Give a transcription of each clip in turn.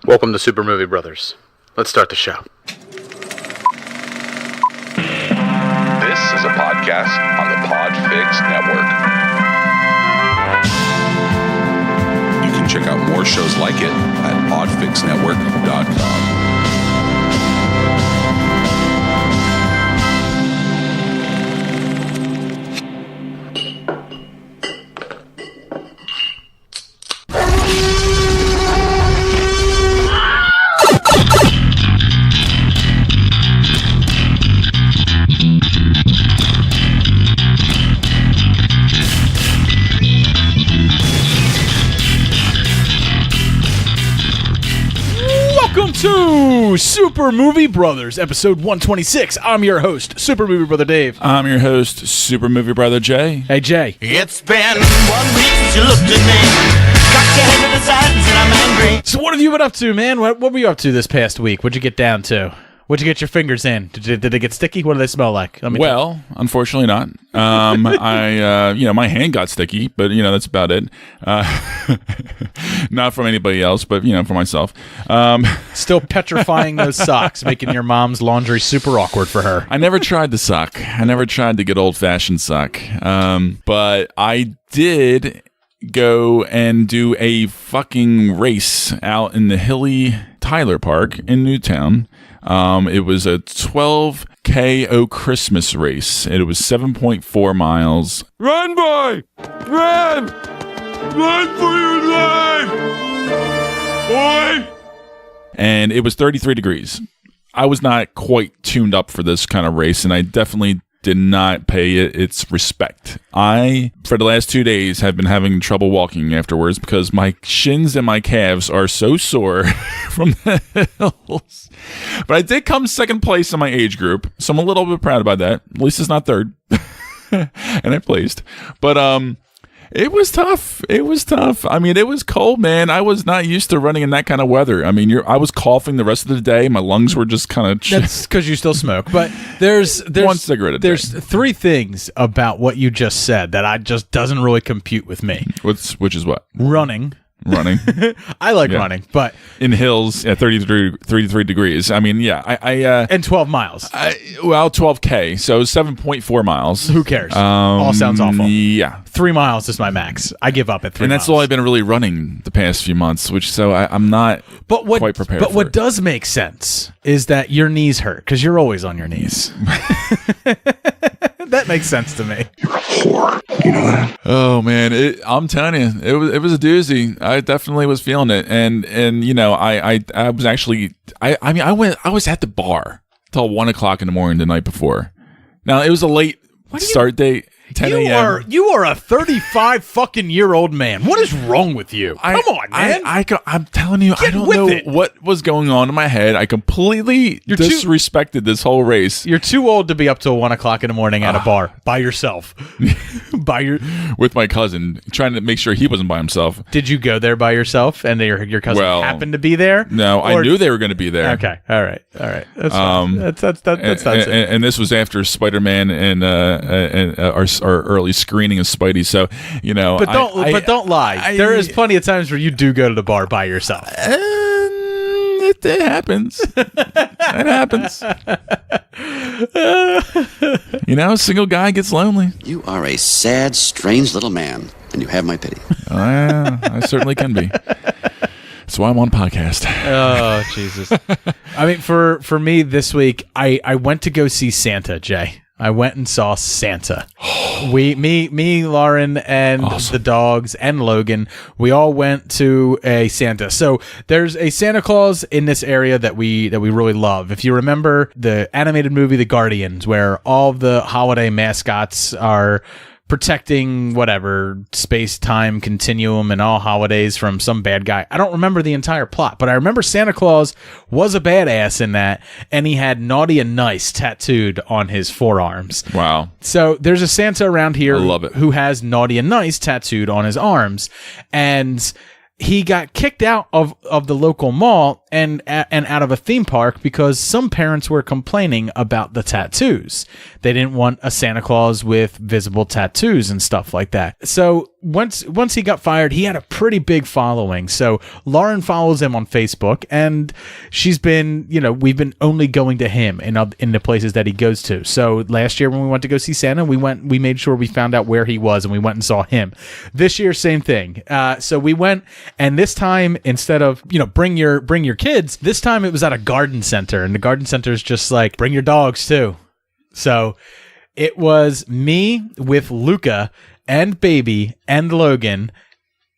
Welcome to Super Movie Brothers. Let's start the show. This is a podcast on the Podfix Network. You can check out more shows like it at podfixnetwork.com. Welcome to Super Movie Brothers, episode 126. I'm your host, Super Movie Brother Dave. I'm your host, Super Movie Brother Jay. Hey, Jay. It's been 1 week since you looked at me. Cocked your head to the side and said I'm angry. So what have you been up to, man? What were you up to this past week? What'd you get down to? What'd you get your fingers in? Did they get sticky? What do they smell like? Well, unfortunately not. My hand got sticky, but, that's about it. Not from anybody else, but, for myself. Still petrifying those socks, making your mom's laundry super awkward for her. I never tried the sock. I never tried to get old-fashioned sock. But I did go and do a fucking race out in the hilly Tyler Park in Newtown. It was a 12K Christmas race. It was 7.4 miles. Run, boy! Run! Run for your life! Boy! And it was 33 degrees. I was not quite tuned up for this kind of race, and I definitely did not pay it its respect. I, for the last 2 days, have been having trouble walking afterwards because my shins and my calves are so sore from the hills. But I did come second place in my age group, so I'm a little bit proud about that. At least it's not third. And I placed. But it was tough. It was tough. I mean, it was cold, man. I was not used to running in that kind of weather. I mean, I was coughing the rest of the day. My lungs were just kind of... That's because you still smoke. But there's one cigarette a day. There's three things about what you just said that I just doesn't really compute with me. Which is what? Running. I like running, but in hills at 33 degrees. I mean, yeah, and 12 miles. 12K, so 7.4 miles. Who cares? All sounds awful. Yeah, 3 miles is my max. I give up at 3 miles. And that's all I've been really running the past few months, I'm not quite prepared. But what it does make sense is that your knees hurt because you're always on your knees. That makes sense to me. You're a whore. You know that? Oh man, I'm telling you, it was a doozy. I definitely was feeling it, and I was actually I was at the bar till 1 o'clock in the morning the night before. Now it was a late start date. 10 a.m. You are a 35 fucking year old man. What is wrong with you? Come on, man. I'm telling you, I don't know what was going on in my head. I completely disrespected this whole race. You're too old to be up till 1 o'clock in the morning at a bar by yourself. With my cousin, trying to make sure he wasn't by himself. Did you go there by yourself and your cousin happened to be there? No, I knew they were going to be there. Okay, all right. That's fine. That's and this was after Spider-Man and our early screening of Spidey, so But don't lie. There is plenty of times where you do go to the bar by yourself. It happens. It happens. A single guy gets lonely. You are a sad, strange little man, and you have my pity. I certainly can be. That's why I'm on a podcast. Oh, Jesus. I mean, for me this week, I went to go see Santa, Jay. I went and saw Santa. Me, Lauren, and the dogs, and Logan, we all went to a Santa. So there's a Santa Claus in this area that we really love. If you remember the animated movie The Guardians, where all the holiday mascots are protecting whatever space-time continuum and all holidays from some bad guy. I don't remember the entire plot, but I remember Santa Claus was a badass in that, and he had naughty and nice tattooed on his forearms. Wow. So there's a Santa around here I love it. who has naughty and nice tattooed on his arms, and he got kicked out of the local mall and out of a theme park because some parents were complaining about the tattoos. They didn't want a Santa Claus with visible tattoos and stuff like that. So once he got fired, he had a pretty big following. So Lauren follows him on Facebook, and she's been, we've been only going to him in the places that he goes to. So last year when we went to go see Santa, we made sure we found out where he was, and we went and saw him. This year, same thing. So we went, and this time, instead of, bring your kids, this time it was at a garden center, and the garden center is just like, bring your dogs too. So it was me with Luca and Baby and Logan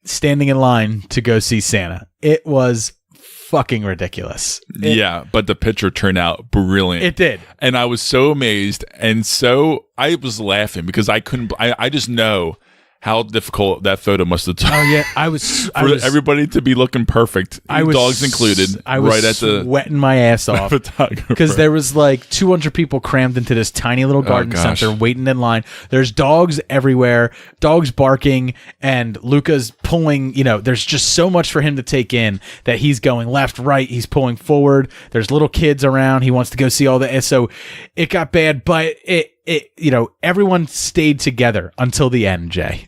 standing in line to go see Santa. It was fucking ridiculous. Yeah, but the picture turned out brilliant. It did. And I was so amazed. And so I was laughing because I just know how difficult that photo must have taken. Oh yeah, I was everybody to be looking perfect, dogs included. I was right at the sweating my ass off because there was like 200 people crammed into this tiny little garden center waiting in line. There's dogs everywhere, dogs barking, and Luca's pulling. There's just so much for him to take in that he's going left, right. He's pulling forward. There's little kids around. He wants to go see all the. So it got bad, but everyone stayed together until the end, Jay.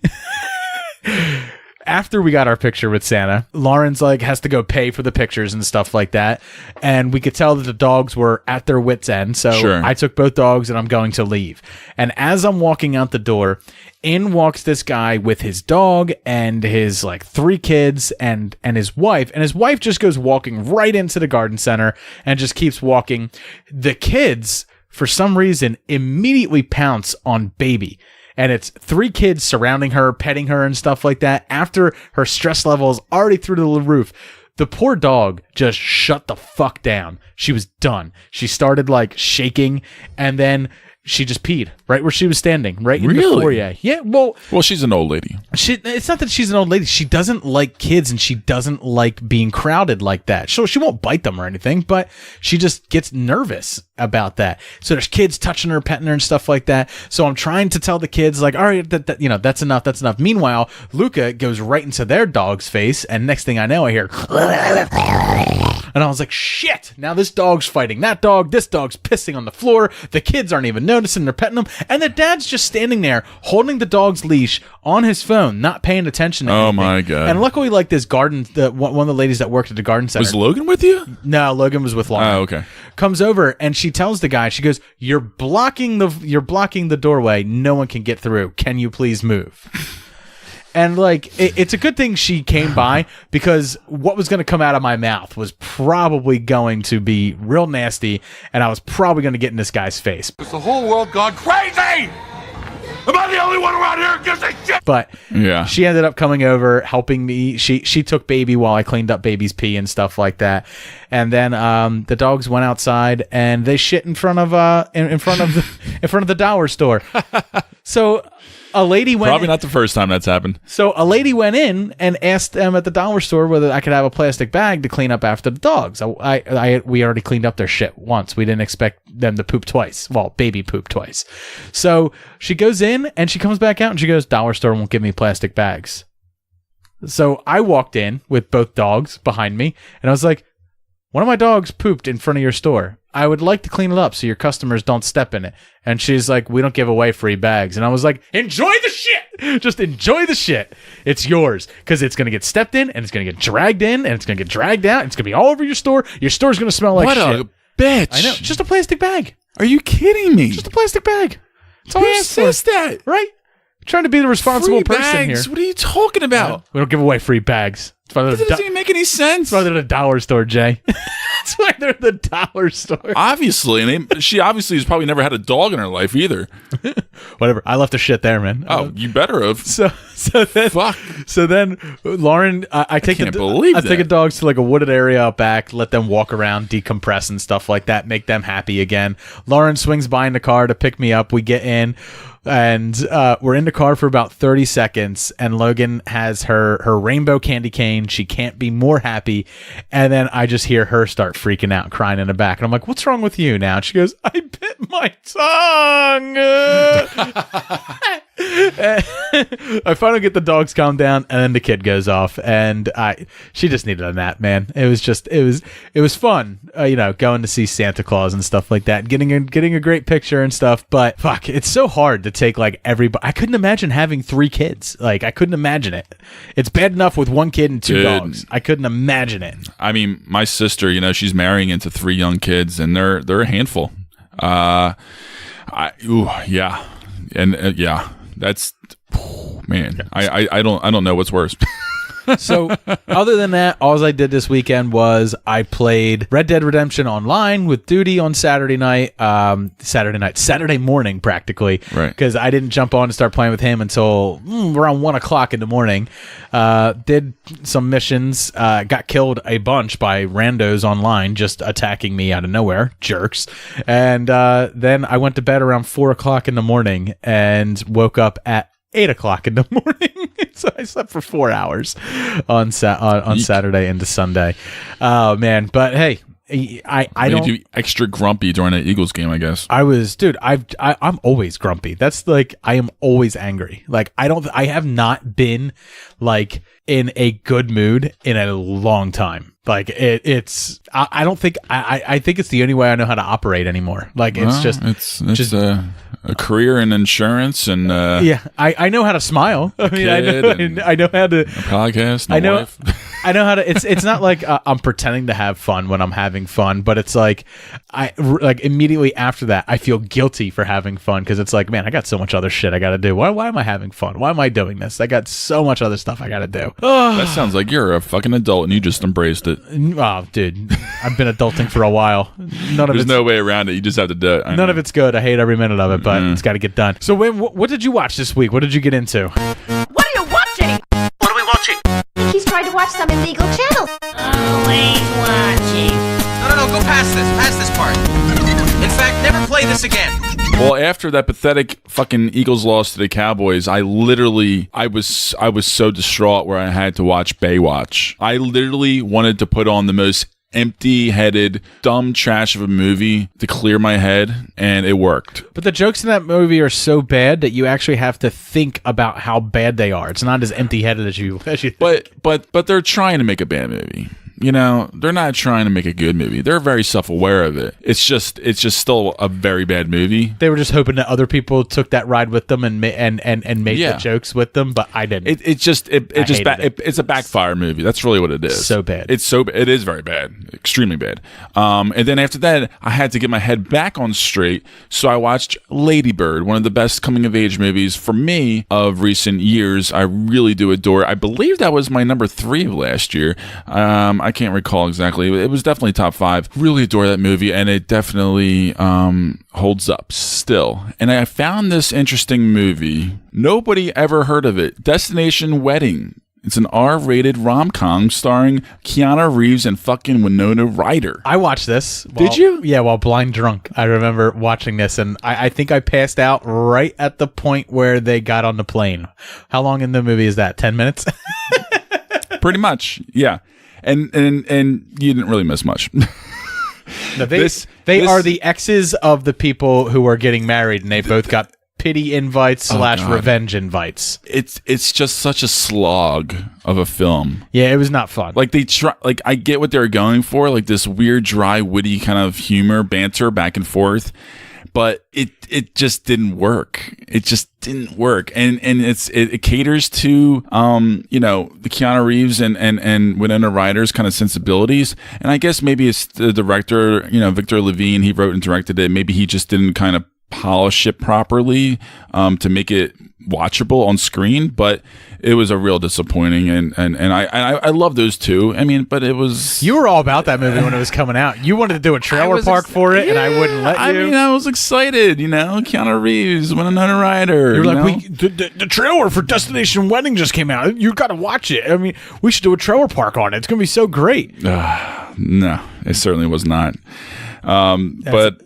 After we got our picture with Santa, Lauren's like has to go pay for the pictures and stuff like that. And we could tell that the dogs were at their wits' end. So sure. I took both dogs and I'm going to leave. And as I'm walking out the door, in walks this guy with his dog and his like 3 kids and his wife. And his wife just goes walking right into the garden center and just keeps walking. The kids, for some reason, immediately pounce on Baby. And it's 3 kids surrounding her, petting her and stuff like that. After her stress level is already through the roof, the poor dog just shut the fuck down. She was done. She started like shaking, and then she just peed right where she was standing, right in the foyer. Yeah, well, she's an old lady. It's not that she's an old lady. She doesn't like kids, and she doesn't like being crowded like that. So she won't bite them or anything, but she just gets nervous about that. So there's kids touching her, petting her, and stuff like that. So I'm trying to tell the kids, like, all right, that's enough, that's enough. Meanwhile, Luca goes right into their dog's face, and next thing I know, I hear. And I was like, shit, now this dog's fighting that dog. This dog's pissing on the floor. The kids aren't even noticing. They're petting them. And the dad's just standing there holding the dog's leash on his phone, not paying attention to anything. Oh, my God. And luckily, like this garden, one of the ladies that worked at the garden center. Was Logan with you? No, Logan was with Lauren. Oh, okay. Comes over and she tells the guy, she goes, you're blocking the doorway. No one can get through. Can you please move? And like, it's a good thing she came by, because what was going to come out of my mouth was probably going to be real nasty, and I was probably going to get in this guy's face. Is the whole world gone crazy? Am I the only one around here who gives a shit? But yeah, she ended up coming over, helping me. She took Baby while I cleaned up Baby's pee and stuff like that. And then the dogs went outside and they shit in front of in front of the dollar store. So a lady went probably not the first time that's happened. So a lady went in and asked them at the dollar store whether I could have a plastic bag to clean up after the dogs. We already cleaned up their shit once. We didn't expect them to poop twice. Well, Baby pooped twice. So she goes in and she comes back out and she goes, dollar store won't give me plastic bags. So I walked in with both dogs behind me and I was like, one of my dogs pooped in front of your store. I would like to clean it up so your customers don't step in it. And she's like, we don't give away free bags. And I was like, enjoy the shit. Just enjoy the shit. It's yours, because it's going to get stepped in and it's going to get dragged in and it's going to get dragged out. It's going to be all over your store. Your store's going to smell like shit. What a bitch. I know. Just a plastic bag. Are you kidding me? Just a plastic bag. That's all Who I asked for. says that? Right? Trying to be the responsible Free person bags? here. What are you talking about? We don't give away free bags. It's why That doesn't even make any sense. That's why they're the dollar store, Jay. That's why they're the dollar store. Obviously. And she obviously has probably never had a dog in her life either. Whatever. I left the shit there, man. Oh, you better have. So then, Fuck. So then, Lauren, I take can't believe I that. take the dogs to like a wooded area out back, let them walk around, decompress and stuff like that, make them happy again. Lauren swings by in the car to pick me up. We get in. And we're in the car for about 30 seconds, and Logan has her rainbow candy cane. She can't be more happy. And then I just hear her start freaking out, crying in the back. And I'm like, what's wrong with you now? And she goes, I My tongue. I finally get the dogs calmed down, and then the kid goes off, and she just needed a nap, man. It was fun, going to see Santa Claus and stuff like that, getting a great picture and stuff. But fuck, it's so hard to take like everybody. I couldn't imagine having 3 kids. Like I couldn't imagine it. It's bad enough with 1 kid and 2 dogs. I couldn't imagine it. I mean, my sister, she's marrying into 3 young kids, and they're a handful. Yeah, that's man. I don't know what's worse. So other than that, all I did this weekend was I played Red Dead Redemption Online with Duty on Saturday morning practically, right? Because I didn't jump on and start playing with him until around 1 o'clock in the morning. Did some missions, got killed a bunch by randos online just attacking me out of nowhere, jerks. And then I went to bed around 4 o'clock in the morning and woke up at 8 o'clock in the morning. So I slept for 4 hours on Saturday into Sunday. Oh man, but hey, I don't. Made you extra grumpy during that Eagles game, I guess. I was, dude. I'm always grumpy. That's like I am always angry. Like I have not been like in a good mood in a long time. Like it's. I don't think. I think it's the only way I know how to operate anymore. Like it's just a career in insurance and yeah. I know how to smile. I mean, I know how to a podcast. Wife. I know how to. It's not like I'm pretending to have fun when I'm having fun, but it's like immediately after that I feel guilty for having fun because it's like, man, I got so much other shit I got to do. Why am I having fun? Why am I doing this? I got so much other stuff I got to do. That sounds like you're a fucking adult and you just embraced it. Oh, dude, I've been adulting for a while. There's no way around it. You just have to do it. None of it's good. I hate every minute of it, but it's got to get done. So, what did you watch this week? What did you get into? What are you watching? What are we watching? He's trying to watch some illegal channel. Always watching. No, go past this part. In fact, never play this again. Well, after that pathetic fucking Eagles loss to the Cowboys, I was so distraught where I had to watch Baywatch. I literally wanted to put on the most empty-headed, dumb trash of a movie to clear my head, and it worked. But the jokes in that movie are so bad that you actually have to think about how bad they are. It's not as empty-headed as you think. But they're trying to make a bad movie. They're not trying to make a good movie. They're very self-aware of it. It's just still a very bad movie. They were just hoping that other people took that ride with them and made the jokes with them, but I didn't. It's a backfire movie. That's really what it is. So bad. It is very bad, extremely bad. And then after that, I had to get my head back on straight, so I watched Lady Bird, one of the best coming-of-age movies for me of recent years. I really do adore it. I believe that was my number 3 of last year. I can't recall exactly. It was definitely top 5. Really adore that movie, and it definitely holds up still. And I found this interesting movie. Nobody ever heard of it. Destination Wedding. It's an R-rated rom-com starring Keanu Reeves and fucking Winona Ryder. I watched this. Did you? Yeah, while blind drunk. I remember watching this, and I think I passed out right at the point where they got on the plane. How long in the movie is that? 10 minutes? Pretty much, yeah. And you didn't really miss much. No, they are the exes of the people who are getting married, and they both got pity invites / revenge invites. It's just such a slog of a film. Yeah, it was not fun. Like they try, like I get what they're going for, like this weird, dry, witty kind of humor, banter back and forth. But it just didn't work. It just didn't work, and it caters to the Keanu Reeves and Winona Ryder's kind of sensibilities. And I guess maybe it's the director, Victor Levine. He wrote and directed it. Maybe he just didn't kind of polish it properly to make it watchable on screen, but it was a real disappointing, and I love those two. I mean, but it was... You were all about that movie when it was coming out. You wanted to do a trailer park for it, and I wouldn't let you. I mean, I was excited, Keanu Reeves, Winona Ryder. You're like, the trailer for Destination Wedding just came out. You got to watch it. I mean, we should do a trailer park on it. It's going to be so great. No, it certainly was not. But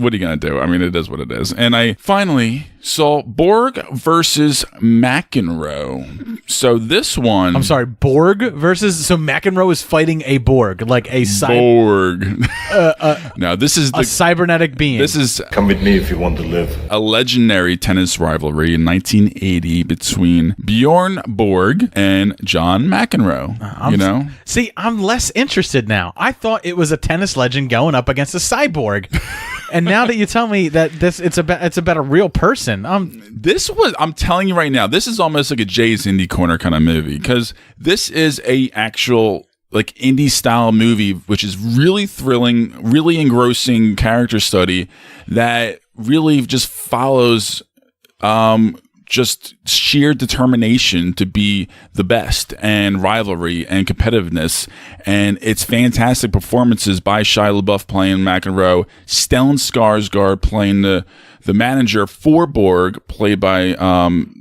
what are you going to do? I mean, it is what it is. And I finally saw Borg versus McEnroe. So this one... I'm sorry, Borg versus... So McEnroe is fighting a Borg, like a Borg. No, this is a cybernetic being. This is... Come with me if you want to live. A legendary tennis rivalry in 1980 between Bjorn Borg and John McEnroe. You know? See, I'm less interested now. I thought it was a tennis legend going up against a cyborg. And now that you tell me that it's about a real person, I'm telling you right now, this is almost like a Jay's Indie Corner kind of movie, because this is a actual like indie style movie, which is really thrilling, really engrossing character study that really just follows just sheer determination to be the best, and rivalry and competitiveness, and it's fantastic performances by Shia LaBeouf playing McEnroe, Stellan Skarsgård playing the manager for Borg, played by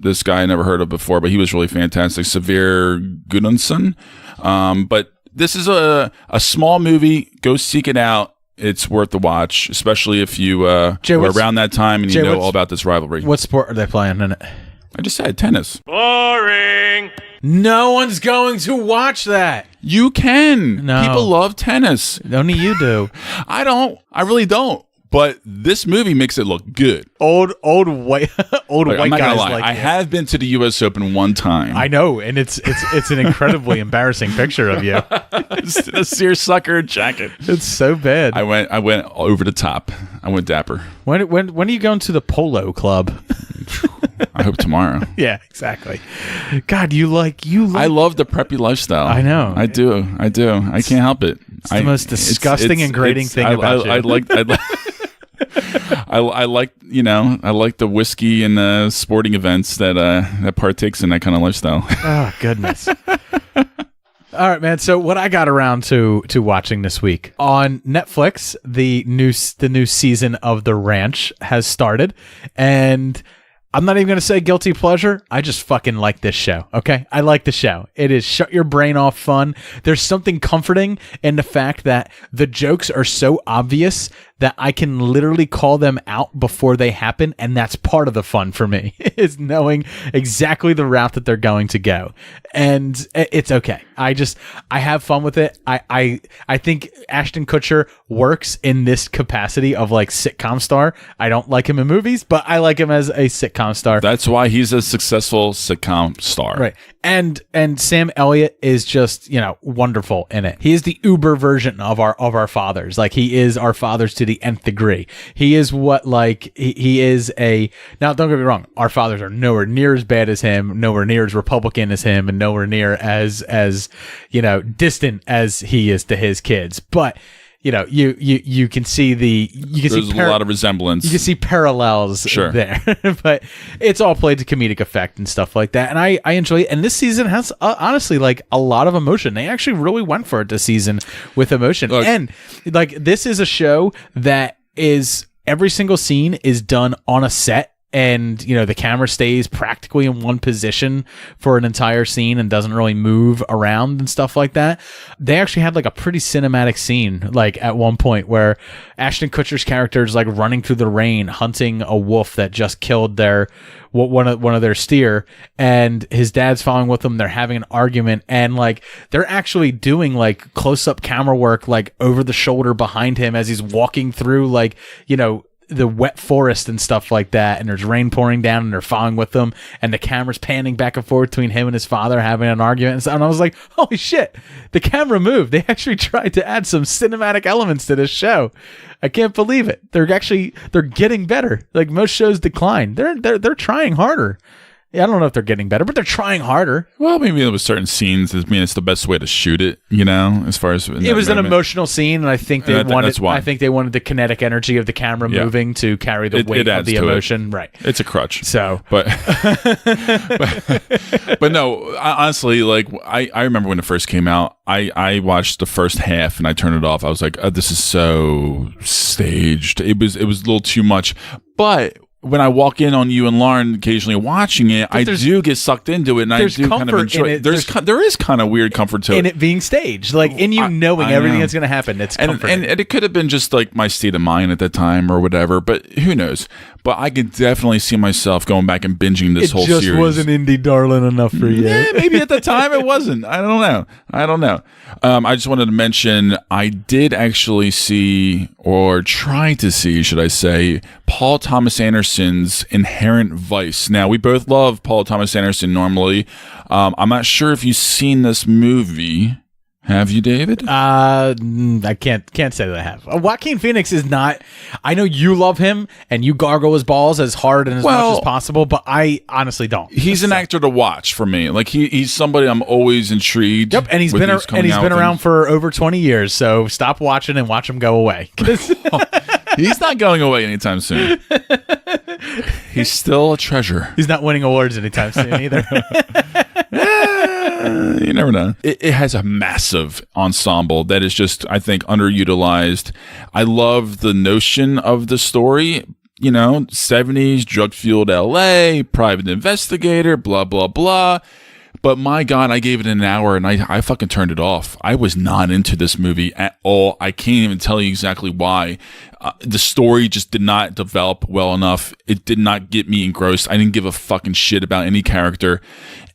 this guy I never heard of before, but he was really fantastic, Severe Gudmundsson. But this is a small movie. Go seek it out. It's worth the watch, especially if you Jay, were around that time and you know all about this rivalry. What sport are they playing in it? I just said tennis. Boring. No one's going to watch that. You can. No. People love tennis. Only you do. I don't. I really don't. But this movie makes it look good. Old white I'm not guys gonna lie. like I have been to the U.S. Open one time. I know, and it's an incredibly embarrassing picture of you. It's a seersucker jacket. It's so bad. I went over the top. I went dapper. When are you going to the polo club? I hope tomorrow. Yeah, exactly. God, you like. I love the preppy lifestyle. I know. I do. I can't help it. It's the most disgusting and grating thing about you. I like I like the whiskey and the sporting events that partakes in that kind of lifestyle. Oh goodness. All right, man. So what I got around to watching this week on Netflix, the new season of The Ranch has started, and I'm not even going to say guilty pleasure. I just fucking like this show. Okay. I like the show. It is shut your brain off fun. There's something comforting in the fact that the jokes are so obvious that I can literally call them out before they happen. And that's part of the fun for me, is knowing exactly the route that they're going to go. And it's okay. I have fun with it. I think Ashton Kutcher works in this capacity of like sitcom star. I don't like him in movies, but I like him as a sitcom star. That's why he's a successful sitcom star. Right. And Sam Elliott is just, wonderful in it. He is the Uber version of our fathers. Like, he is our fathers to the nth degree. He is what, like, he is now don't get me wrong, our fathers are nowhere near as bad as him, nowhere near as Republican as him, and nowhere near as distant as he is to his kids. But you can see there's a lot of resemblance. You can see parallels there, but it's all played to comedic effect and stuff like that. And I enjoy it. And this season has honestly like a lot of emotion. They actually really went for it this season with emotion. Look, and like, this is a show that is every single scene is done on a set. And, the camera stays practically in one position for an entire scene and doesn't really move around and stuff like that. They actually had like a pretty cinematic scene, like at one point where Ashton Kutcher's character is like running through the rain, hunting a wolf that just killed one of their steer, and his dad's following with them. They're having an argument, and like they're actually doing like close-up camera work, like over the shoulder behind him as he's walking through, like, the wet forest and stuff like that, and there's rain pouring down, and they're following with them, and the camera's panning back and forth between him and his father having an argument, and I was like, holy shit, the camera moved. They actually tried to add some cinematic elements to this show. I can't believe it. They're getting better. Like, most shows decline. They're trying harder. Yeah, I don't know if they're getting better, but they're trying harder. Well, maybe there was certain scenes. It's the best way to shoot it. As far as it was an emotional scene, and I think they wanted. I think they wanted the kinetic energy of the camera moving to carry the weight of the emotion. Right. It's a crutch. So, but no, honestly, like I remember when it first came out. I watched the first half and I turned it off. I was like, this is so staged. It was a little too much, but when I walk in on you and Lauren occasionally watching it, I do get sucked into it, and I do kind of enjoy it. There is kind of weird comfort to it. In it being staged, like in you knowing everything that's going to happen. It's comforting. And it could have been just like my state of mind at the time or whatever, but who knows? But I could definitely see myself going back and binging this whole series. It just wasn't indie darling enough for you. Yeah, maybe at the time it wasn't. I don't know. I just wanted to mention I did actually see, or try to see, should I say, Paul Thomas Anderson's Inherent Vice. Now, we both love Paul Thomas Anderson normally. I'm not sure if you've seen this movie. Have you, David? I can't say that I have. Joaquin Phoenix is not. I know you love him and you gargle his balls as hard and as much as possible, but I honestly don't. He's an actor to watch for me. Like he's somebody I'm always intrigued. Yep, and he's been around for over 20 years. So stop watching and watch him go away. He's not going away anytime soon. He's still a treasure. He's not winning awards anytime soon either. You never know. It has a massive ensemble that is just, I think, underutilized. I love the notion of the story. 70s, drug-fueled LA, private investigator, blah, blah, blah. But my God, I gave it an hour and I fucking turned it off. I was not into this movie at all. I can't even tell you exactly why. The story just did not develop well enough. It did not get me engrossed. I didn't give a fucking shit about any character.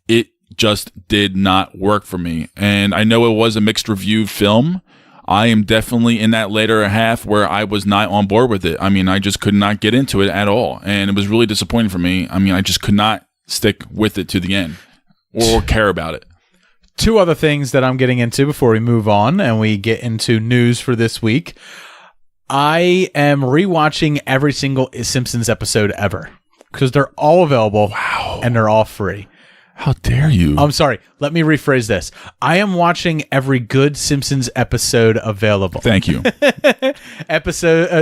It just did not work for me. And I know it was a mixed review film. I am definitely in that later half where I was not on board with it. I mean, I just could not get into it at all. And it was really disappointing for me. I mean, I just could not stick with it to the end or care about it. Two other things that I'm getting into before we move on and we get into news for this week. I am rewatching every single Simpsons episode ever because they're all available. Wow. And they're all free. How dare you? I'm sorry. Let me rephrase this. I am watching every good Simpsons episode available. Thank you.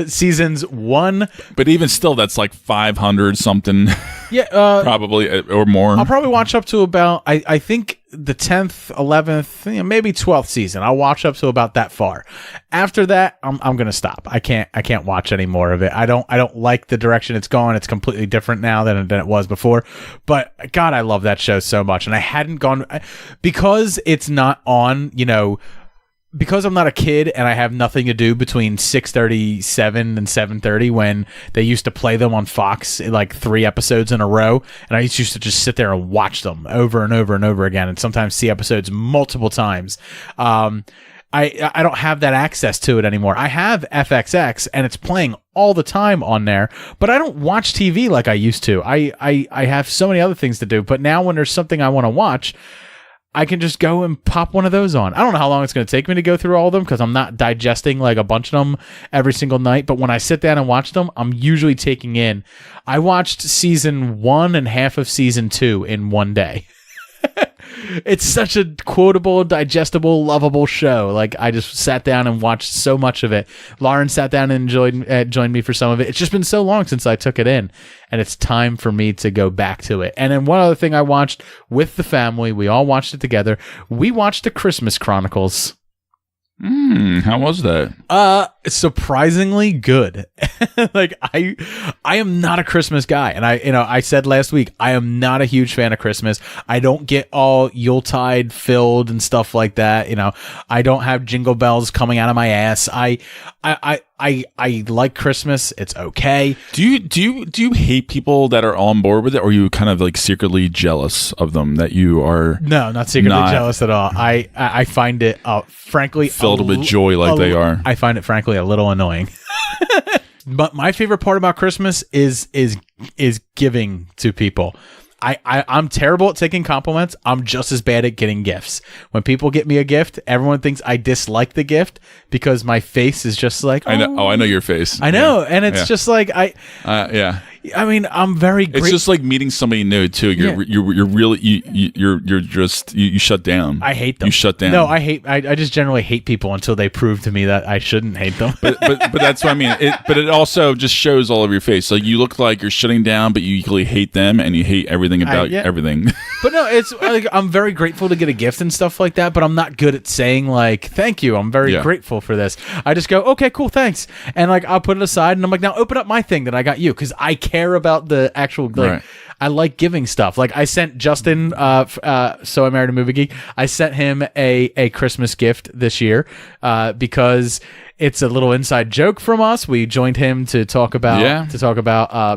Seasons 1. But even still, that's like 500 something. Yeah. Probably, or more. I'll probably watch up to about, I think the 10th, 11th, maybe 12th season. I'll watch up to about that far. After that, I'm going to stop. I can't watch any more of it. I don't like the direction it's going. It's completely different now than it was before. But God, I love that show so much. And I hadn't gone, because it's not on, because I'm not a kid and I have nothing to do between 6:37 and 7:30 when they used to play them on Fox, like 3 episodes in a row, and I used to just sit there and watch them over and over and over again, and sometimes see episodes multiple times. I don't have that access to it anymore. I have FXX and it's playing all the time on there, but I don't watch TV like I used to. I have so many other things to do, but now when there's something I want to watch, I can just go and pop one of those on. I don't know how long it's going to take me to go through all of them because I'm not digesting like a bunch of them every single night. But when I sit down and watch them, I'm usually taking in. I watched season 1 and half of season 2 in one day. It's such a quotable, digestible, lovable show. Like, I just sat down and watched so much of it. Lauren sat down and joined me for some of it. It's just been so long since I took it in, and it's time for me to go back to it. And then one other thing I watched with the family, we all watched it together. We watched the Christmas Chronicles. How was that? Surprisingly good. Like I am not a Christmas guy, and I said last week I am not a huge fan of Christmas. I don't get all Yuletide filled and stuff like that. I don't have jingle bells coming out of my ass. I like Christmas. It's okay. Do you hate people that are on board with it, or are you kind of like secretly jealous of them that you are? No, not secretly jealous at all. I find it frankly filled with joy like they are. I find it frankly a little annoying. But my favorite part about Christmas is giving to people. I'm terrible at taking compliments. I'm just as bad at getting gifts. When people get me a gift, everyone thinks I dislike the gift because my face is just like, I know. Oh, I know your face. I know. And it's just like, yeah. I mean, I'm very It's just like meeting somebody new too. You're really you shut down. I hate them. You shut down. No, I just generally hate people until they prove to me that I shouldn't hate them. but that's what I mean. But it also just shows all over your face. Like you look like you're shutting down, but you equally hate them and you hate everything about everything. But no, it's like I'm very grateful to get a gift and stuff like that, but I'm not good at saying like, thank you. I'm very grateful for this. I just go, okay, cool, thanks. And like I'll put it aside and I'm like, now open up my thing that I got you, because I care care about the actual Right. I like giving stuff. Like I sent Justin, So I Married a Movie Geek. I sent him a Christmas gift this year because it's a little inside joke from us. We joined him to talk about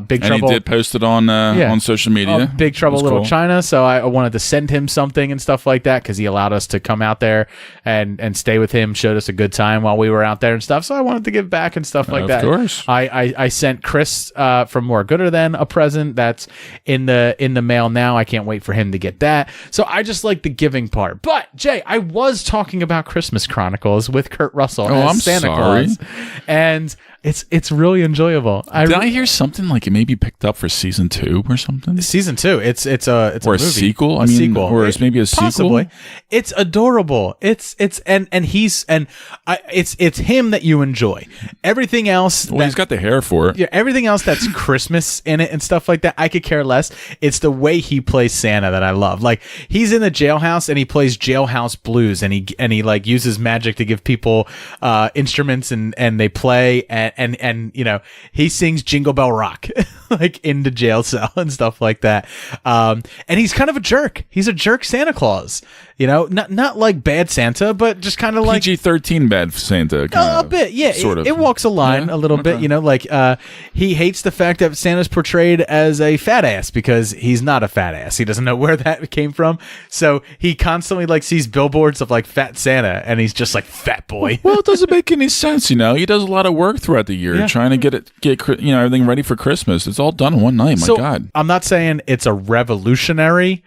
Big And Trouble. he did post it on social media. Big Trouble It was Little cool. China. So I wanted to send him something and stuff like that because he allowed us to come out there and stay with him, showed us a good time while we were out there and stuff. So I wanted to give back and stuff like that. Of course. I sent Chris from More Gooder Than a present that's in the mail now. I can't wait for him to get that. So I just like the giving part. But Jay, I was talking about Christmas Chronicles with Kurt Russell as I'm Santa sorry. Claus, and it's really enjoyable. Did I hear something like it may be picked up for season 2 or something? Season 2. It's a Or a movie. sequel? A sequel. Or it's maybe a sequel? Possibly. It's adorable. It's him that you enjoy. Everything else. Well, he's got the hair for it. Yeah, everything else that's Christmas in it and stuff like that, I could care less. It's the way he plays Santa that I love. Like he's in the jailhouse and he plays jailhouse blues and he like uses magic to give people instruments and they play and you know he sings Jingle Bell Rock like in the jail cell and stuff like that. And he's kind of a jerk. He's a jerk Santa Claus. You know, not like bad Santa, but just kind of like PG-13 bad Santa. a bit, yeah. Sort of. It walks a line a little bit, you know, like he hates the fact that Santa's portrayed as a fat ass because he's not a fat ass. He doesn't know where that came from. So he constantly like sees billboards of like fat Santa and he's just like fat boy. Well, it doesn't make any sense, you know. He does a lot of work throughout the year trying to get you know everything ready for Christmas. It's all done in one night. My God. I'm not saying it's a revolutionary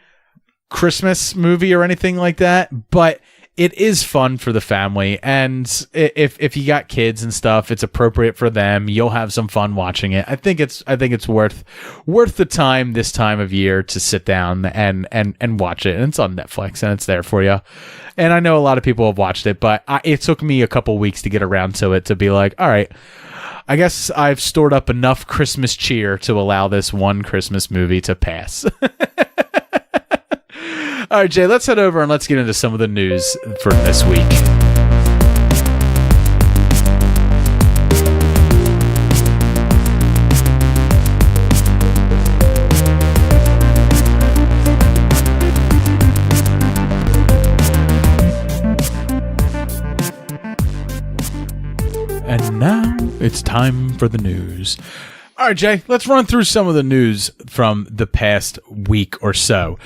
Christmas movie or anything like that, but it is fun for the family, and if you got kids and stuff, it's appropriate for them. You'll have some fun watching it. I think it's worth the time this time of year to sit down and watch it. And it's on Netflix and it's there for you. And I know a lot of people have watched it, but it took me a couple weeks to get around to it to be like, all right, I guess I've stored up enough Christmas cheer to allow this one Christmas movie to pass. All right, Jay, let's head over and let's get into some of the news for this week. And now it's time for the news. All right, Jay, let's run through some of the news from the past week or so.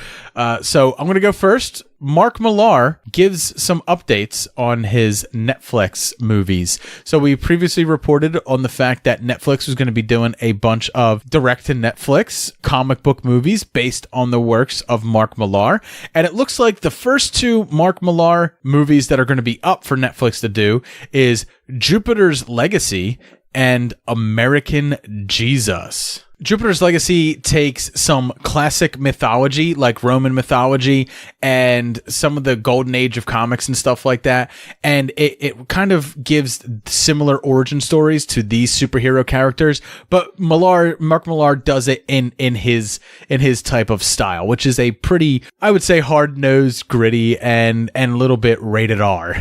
So I'm going to go first. Mark Millar gives some updates on his Netflix movies. So we previously reported on the fact that Netflix was going to be doing a bunch of direct-to-Netflix comic book movies based on the works of Mark Millar. And it looks like the first 2 Mark Millar movies that are going to be up for Netflix to do is Jupiter's Legacy and American Jesus. Jupiter's Legacy takes some classic mythology, like Roman mythology, and some of the golden age of comics and stuff like that, and it kind of gives similar origin stories to these superhero characters, but Mark Millar does it in his type of style, which is a pretty, I would say, hard-nosed, gritty, and a little bit rated R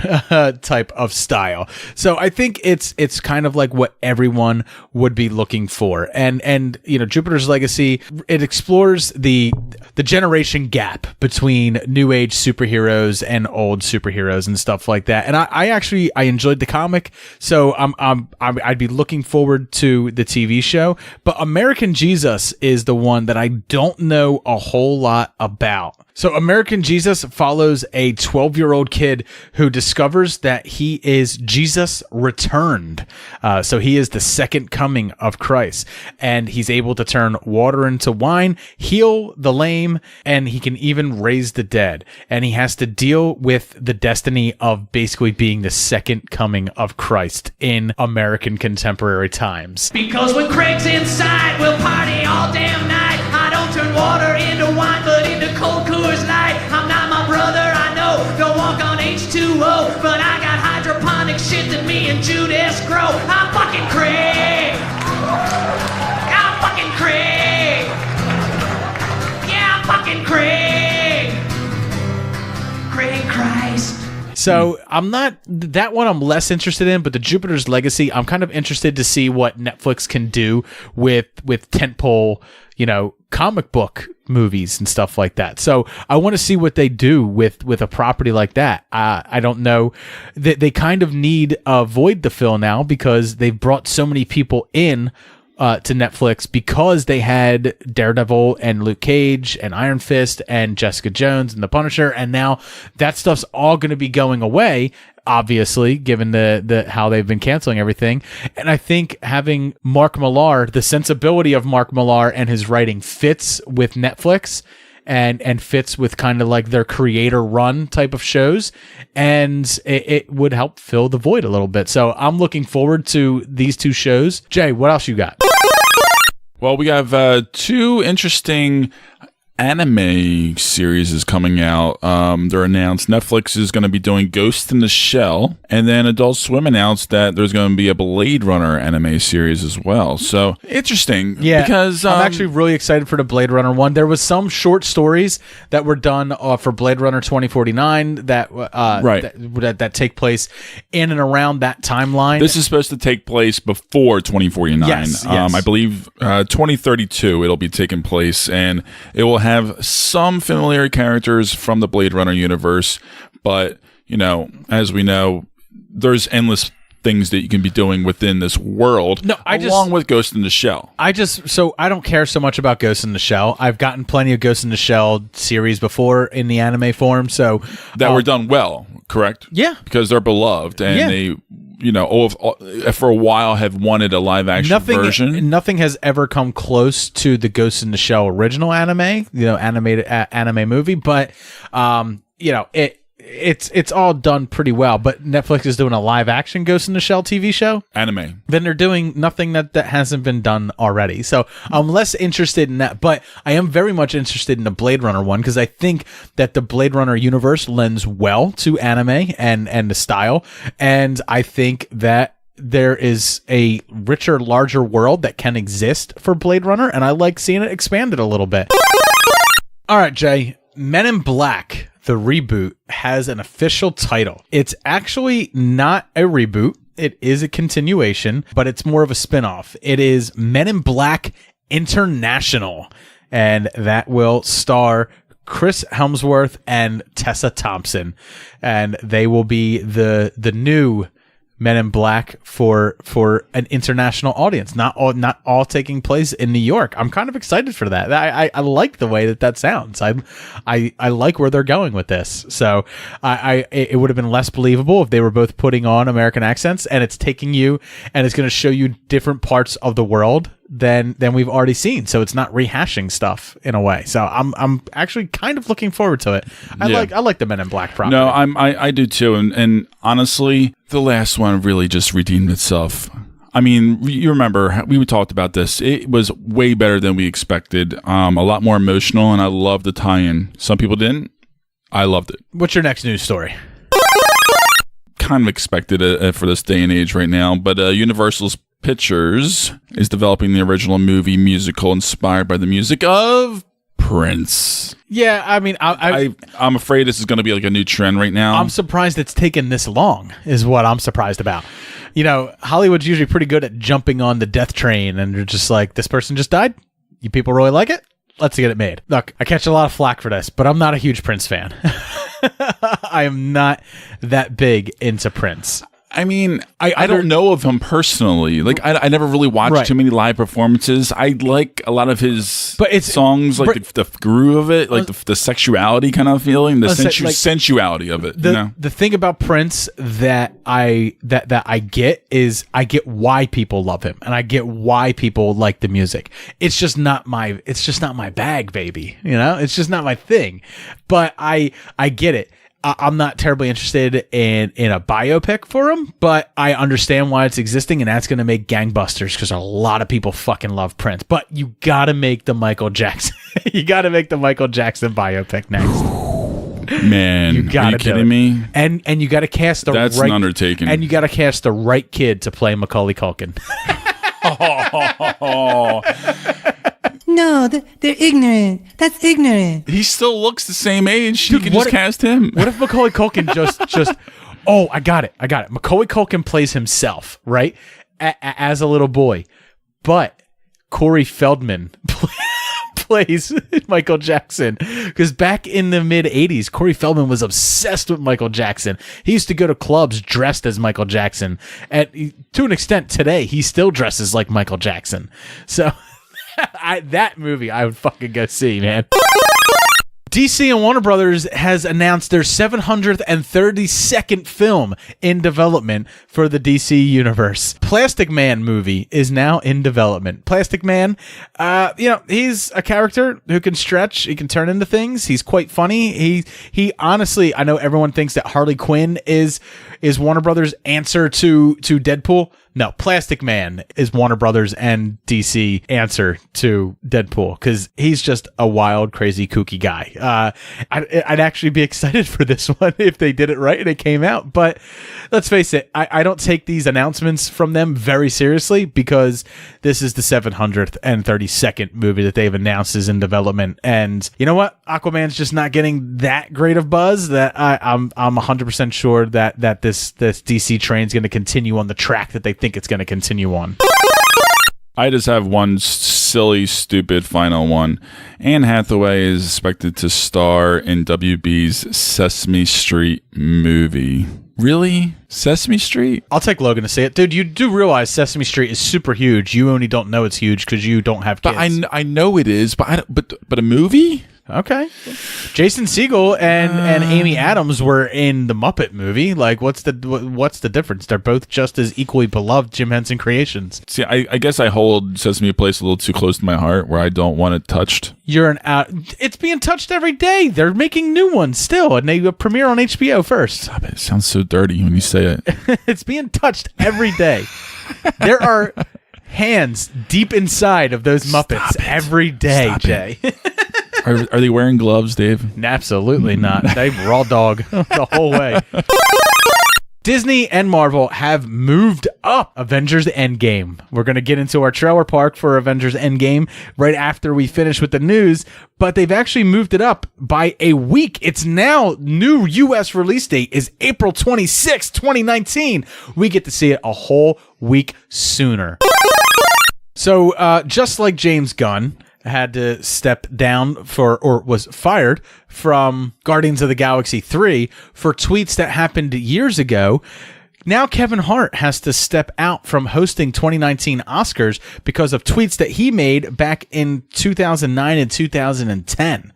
type of style. So I think it's kind of like what everyone would be looking for, and you know, Jupiter's Legacy, it explores the generation gap between new age superheroes and old superheroes and stuff like that. And I enjoyed the comic, so I'd be looking forward to the TV show. But American Jesus is the one that I don't know a whole lot about. So American Jesus follows a 12-year-old kid who discovers that he is Jesus returned. So he is the second coming of Christ, and he's able to turn water into wine, heal the lame, and he can even raise the dead. And he has to deal with the destiny of basically being the second coming of Christ in American contemporary times. Because when Craig's inside, we'll party all damn night. I don't turn water into wine, but into cold Coors Light. I'm not my brother, I know, don't walk on H2O, but I got hydroponic shit that me and Judas grow. I'm fucking Craig. I'm fucking Craig. Yeah, I'm fucking Craig. Craig Christ. So I'm not that one. I'm less interested in, but the Jupiter's Legacy, I'm kind of interested to see what Netflix can do with tentpole, comic book movies and stuff like that. So I want to see what they do with a property like that. I don't know. They kind of need a void to fill now because they've brought so many people in to Netflix because they had Daredevil and Luke Cage and Iron Fist and Jessica Jones and The Punisher, and now that stuff's all going to be going away, obviously, given the how they've been canceling everything. And I think having Mark Millar, the sensibility of Mark Millar and his writing fits with Netflix and fits with kind of like their creator run type of shows, and it would help fill the void a little bit. So I'm looking forward to these two shows. Jay, what else you got? Well, we have two interesting anime series coming out. They're announced. Netflix is going to be doing Ghost in the Shell, and then Adult Swim announced that there's going to be a Blade Runner anime series as well. So interesting, yeah. Because I'm actually really excited for the Blade Runner one. There was some short stories that were done for Blade Runner 2049 that take place in and around that timeline. This is supposed to take place before 2049. Yes. I believe 2032 it'll be taking place, and it will have some familiar characters from the Blade Runner universe, but as we know, there's endless things that you can be doing within this world. Along with Ghost in the Shell. I don't care so much about Ghost in the Shell. I've gotten plenty of Ghost in the Shell series before in the anime form, so that were done well, correct? Yeah, because they're beloved, and they for a while have wanted a live action version. Nothing has ever come close to the Ghost in the Shell original anime, animated anime movie, but it's all done pretty well. But Netflix is doing a live action Ghost in the Shell TV show, anime. Then they're doing nothing that hasn't been done already. So I'm less interested in that, but I am very much interested in the Blade Runner one because I think that the Blade Runner universe lends well to anime and the style, and I think that there is a richer, larger world that can exist for Blade Runner, and I like seeing it expanded a little bit. All right, Jay, Men in Black, the reboot, has an official title. It's actually not a reboot. It is a continuation, but it's more of a spin-off. It is Men in Black International, and that will star Chris Hemsworth and Tessa Thompson, and they will be the new Men in Black for an international audience, not all taking place in New York. I'm kind of excited for that. I like the way that sounds. I like where they're going with this. So it would have been less believable if they were both putting on American accents, and it's taking you and it's going to show you different parts of the world than we've already seen. So it's not rehashing stuff in a way. So I'm actually kind of looking forward to it. I like the Men in Black property. No, I do too. And honestly, the last one really just redeemed itself. I mean, you remember we talked about this. It was way better than we expected. A lot more emotional, and I loved the tie-in. Some people didn't. I loved it. What's your next news story? Kind of expected it for this day and age right now, but Universal's Pictures is developing the original movie musical inspired by the music of Prince. Yeah, I mean, I'm afraid this is going to be like a new trend right now. I'm surprised it's taken this long, is what I'm surprised about. Hollywood's usually pretty good at jumping on the death train, and they're just like, this person just died? You people really like it? Let's get it made. Look, I catch a lot of flack for this, but I'm not a huge Prince fan. I am not that big into Prince. I mean, I don't know of him personally. Like, I never really watched too many live performances. I like a lot of his songs, like the groove of it, like the sexuality kind of feeling, the sensuality of it. The thing about Prince that I get is I get why people love him, and I get why people like the music. It's just not my bag, baby. It's just not my thing. But I get it. I'm not terribly interested in a biopic for him, but I understand why it's existing, and that's going to make gangbusters because a lot of people fucking love Prince. But you got to make the Michael Jackson. You got to make the Michael Jackson biopic next. Man, you gotta are you kidding me? And you got to cast the That's an undertaking. And you got to cast the right kid to play Macaulay Culkin. No, they're ignorant. That's ignorant. He still looks the same age. Dude, you can just cast him. What if Macaulay Culkin just oh, I got it. Macaulay Culkin plays himself, right? As a little boy. But Corey Feldman plays Michael Jackson. Because back in the mid-'80s, Corey Feldman was obsessed with Michael Jackson. He used to go to clubs dressed as Michael Jackson. And to an extent, today, he still dresses like Michael Jackson. So that movie I would fucking go see, man. DC and Warner Brothers has announced their 732nd film in development for the DC universe. Plastic Man movie is now in development. Plastic Man, he's a character who can stretch. He can turn into things. He's quite funny. He honestly, I know everyone thinks that Harley Quinn is Warner Brothers' answer to Deadpool. No, Plastic Man is Warner Brothers and DC answer to Deadpool because he's just a wild, crazy, kooky guy. I'd actually be excited for this one if they did it right and it came out. But let's face it, I don't take these announcements from them very seriously because this is the 732nd movie that they've announced is in development. And you know what? Aquaman's just not getting that great of buzz that I'm 100% sure that this DC train's going to continue on the track that they think it's going to continue on. I just have one silly, stupid final one. Anne Hathaway is expected to star in WB's Sesame Street movie. Really? Sesame Street? I'll take Logan to say it. Dude, you do realize Sesame Street is super huge. You only don't know it's huge because you don't have kids. But I know it is, but a movie? Okay. Jason Segel and Amy Adams were in the Muppet movie. Like, what's the difference? They're both just as equally beloved Jim Henson creations. See, I guess I hold Sesame Place a little too close to my heart where I don't want it touched. It's being touched every day. They're making new ones still, and they premiere on HBO first. Stop it. It sounds so dirty when you say it. It's being touched every day. There are hands deep inside of those Muppets every day, Stop Jay. Are they wearing gloves, Dave? Absolutely not. They raw dog the whole way. Disney and Marvel have moved up Avengers Endgame. We're going to get into our trailer park for Avengers Endgame right after we finish with the news, but they've actually moved it up by a week. It's now new U.S. release date is April 26, 2019. We get to see it a whole week sooner. So just like James Gunn had to step down or was fired from Guardians of the Galaxy 3 for tweets that happened years ago, now Kevin Hart has to step out from hosting 2019 Oscars because of tweets that he made back in 2009 and 2010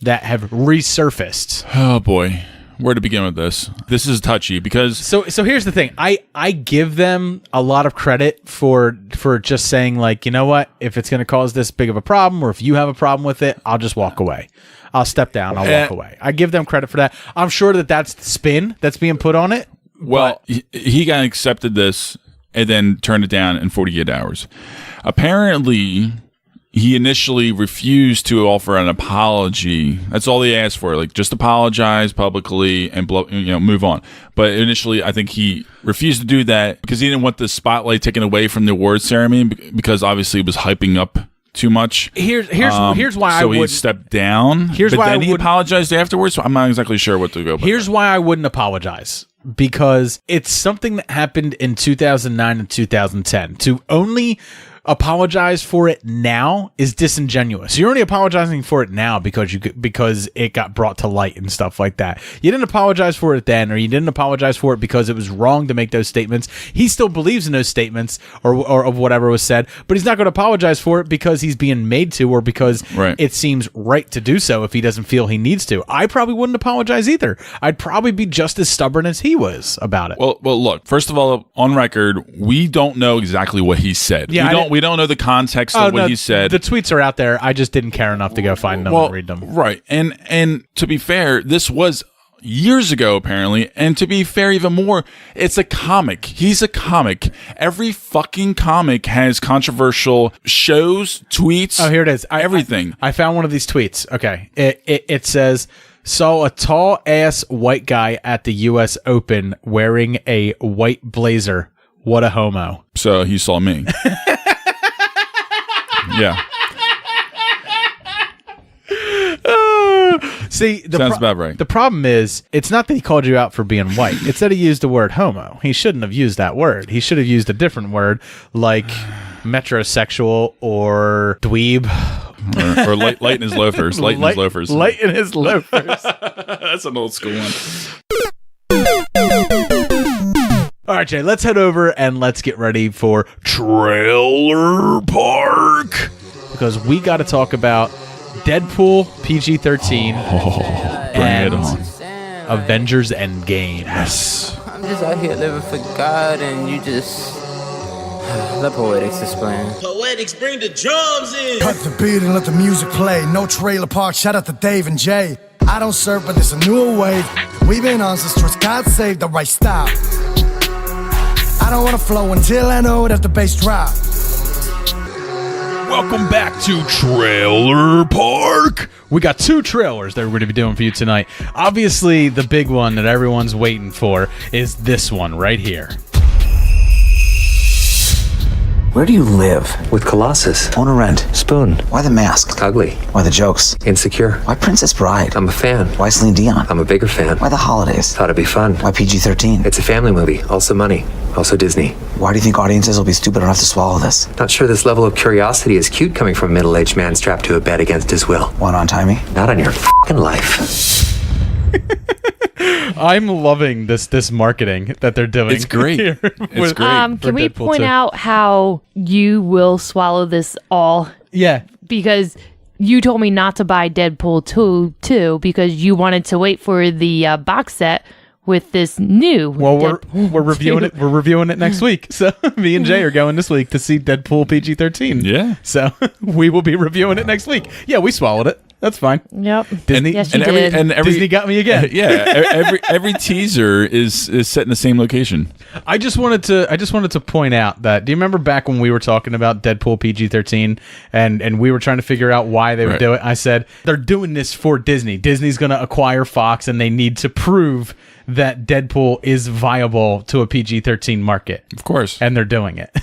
that have resurfaced. Oh boy. Where to begin with this? This is touchy because so here's the thing. I give them a lot of credit for just saying, like, you know what, if it's going to cause this big of a problem or if you have a problem with it, I'll just walk away. I'll step down. I'll walk away. I give them credit for that. I'm sure that's the spin that's being put on it. Well, he got accepted this and then turned it down in 48 hours. Apparently, he initially refused to offer an apology. That's all he asked for. Like, just apologize publicly and move on. But initially, I think he refused to do that because he didn't want the spotlight taken away from the awards ceremony because obviously it was hyping up too much. Here's why so he stepped down. Then he apologized afterwards. So I'm not exactly sure what to go. Here's why I wouldn't apologize. Because it's something that happened in 2009 and 2010. To only apologize for it now is disingenuous. You're only apologizing for it now because it got brought to light and stuff like that. You didn't apologize for it then, or you didn't apologize for it because it was wrong to make those statements. He still believes in those statements or of whatever was said, but he's not going to apologize for it because he's being made to or because it seems right to do so if he doesn't feel he needs to. I probably wouldn't apologize either. I'd probably be just as stubborn as he was about it. Well, look, first of all, on record, we don't know exactly what he said. Yeah, we don't know the context of what he said. The tweets are out there. I just didn't care enough to go find them and read them. Right. And to be fair, this was years ago, apparently. And to be fair, even more, it's a comic. He's a comic. Every fucking comic has controversial shows, tweets. Oh, here it is. Everything. I found one of these tweets. Okay. It says, saw a tall ass white guy at the US Open wearing a white blazer. What a homo. So he saw me. Yeah. See, sounds about right. The problem is, it's not that he called you out for being white. It's that he used the word homo. He shouldn't have used that word. He should have used a different word like metrosexual or dweeb. Or light in his loafers. Light in his loafers. Light in his loafers. That's an old school one. All right, Jay, let's head over and let's get ready for Trailer Park. Because we got to talk about Deadpool PG-13 and Avengers Endgame. Yes. I'm just out here living for God, and you just... Let Poetics explain. Poetics, bring the drums in. Cut the beat and let the music play. No Trailer Park, shout out to Dave and Jay. I don't serve, but there's a newer wave. We've been on since trust God save the right style. I don't want to flow until I know that the bass drop. Welcome back to Trailer Park. We got 2 trailers that we're going to be doing for you tonight. Obviously, the big one that everyone's waiting for is this one right here. Where do you live? With Colossus. Own a rent. Spoon. Why the mask? Ugly. Why the jokes? Insecure. Why Princess Bride? I'm a fan. Why Celine Dion? I'm a bigger fan. Why the holidays? Thought it'd be fun. Why PG-13? It's a family movie. Also money. Also Disney. Why do you think audiences will be stupid enough to swallow this? Not sure this level of curiosity is cute coming from a middle-aged man strapped to a bed against his will. Want to untie me? Not on your f***ing life. I'm loving this marketing that they're doing. It's great. It's great. Can we point out how you will swallow this all? Yeah. Because you told me not to buy Deadpool 2 because you wanted to wait for the box set with this new. Well, we're reviewing it. We're reviewing it next week. So me and Jay are going this week to see Deadpool PG-13. Yeah. So we will be reviewing it next week. Yeah, we swallowed it. That's fine. Yep. Disney, yes, you did. Disney got me again. Yeah. Every teaser is set in the same location. I just wanted to point out that. Do you remember back when we were talking about Deadpool PG-13 and we were trying to figure out why they would do it? I said they're doing this for Disney. Disney's going to acquire Fox, and they need to prove that Deadpool is viable to a PG-13 market. Of course. And they're doing it.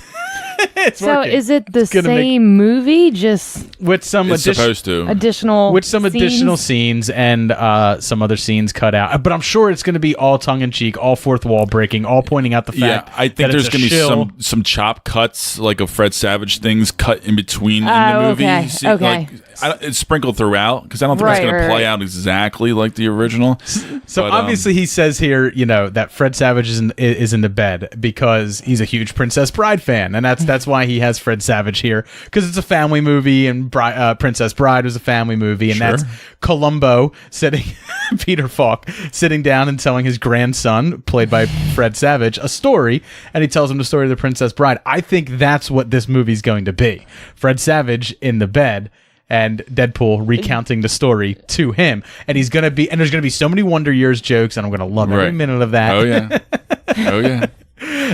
So working. Is it the same movie, just with some additional scenes and some other scenes cut out? But I'm sure it's going to be all tongue in cheek, all fourth wall breaking, all pointing out the fact. I think there's going to be some chop cuts, like of Fred Savage things cut in between in the movie. Okay. It's sprinkled throughout because I don't think it's going to play out exactly like the original. So obviously he says here, that Fred Savage is in the bed because he's a huge Princess Bride fan, and that's why he has Fred Savage here, because it's a family movie, and Princess Bride was a family movie, and that's Columbo Peter Falk sitting down and telling his grandson, played by Fred Savage, a story, and he tells him the story of the Princess Bride. I think that's what this movie's going to be. Fred Savage in the bed and Deadpool recounting the story to him, and there's gonna be so many Wonder Years jokes, and I'm gonna love every minute of that. Oh yeah.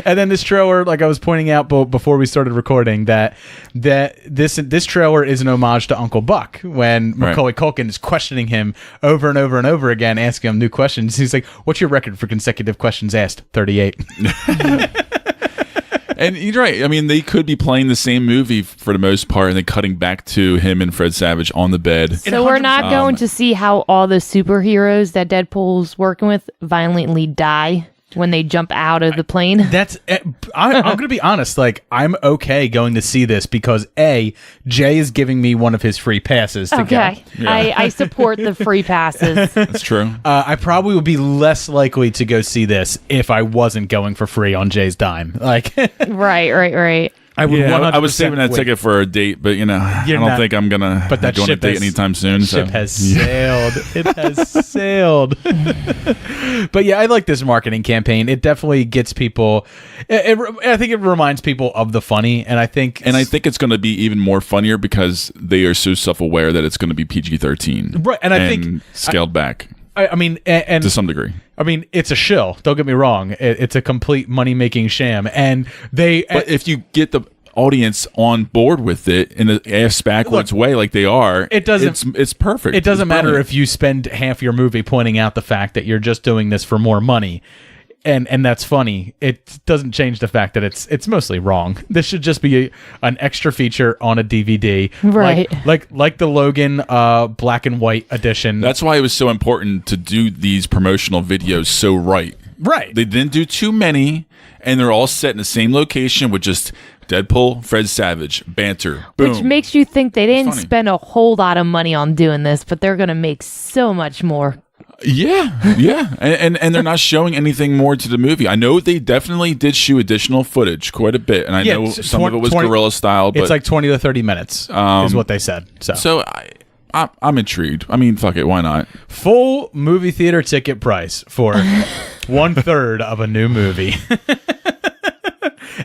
And then this trailer, like I was pointing out before we started recording, that this trailer is an homage to Uncle Buck when Macaulay Culkin is questioning him over and over and over again, asking him new questions. He's like, "What's your record for consecutive questions asked?" 38. And you're right. I mean, they could be playing the same movie for the most part, and then cutting back to him and Fred Savage on the bed. So we're not going to see how all the superheroes that Deadpool's working with violently die when they jump out of the plane. I'm going to be honest. Like, I'm okay going to see this because Jay is giving me one of his free passes to go. Yeah. I support the free passes. That's true. I probably would be less likely to go see this if I wasn't going for free on Jay's dime. Like, right. I would. I was saving that ticket for a date, but I don't think I'm gonna go on a date anytime soon. Ship has sailed. It has sailed. But yeah, I like this marketing campaign. It definitely gets people. I think it reminds people of the funny, and I think it's going to be even more funnier because they are so self-aware that it's going to be PG-13, right? And I think scaled back. I mean, and to some degree. I mean, it's a shill. Don't get me wrong. It's a complete money-making sham, and But if you get the audience on board with it in the ass backwards way, like they are, it doesn't. It's perfect. It doesn't matter if you spend half your movie pointing out the fact that you're just doing this for more money. and that's funny. It doesn't change the fact that it's mostly wrong. This should just be an extra feature on a DVD, right? Like the Logan black and white edition. That's why it was so important to do these promotional videos so right. Right. They didn't do too many, and they're all set in the same location with just Deadpool, Fred Savage, banter, boom. Which makes you think they didn't spend a whole lot of money on doing this, but they're going to make so much more. Yeah, and they're not showing anything more to the movie. I know they definitely did shoot additional footage, quite a bit, and I know some of it was guerrilla style. But it's like 20 to 30 minutes is what they said. So I'm intrigued. I mean, fuck it, why not? Full movie theater ticket price for 1/3 of a new movie,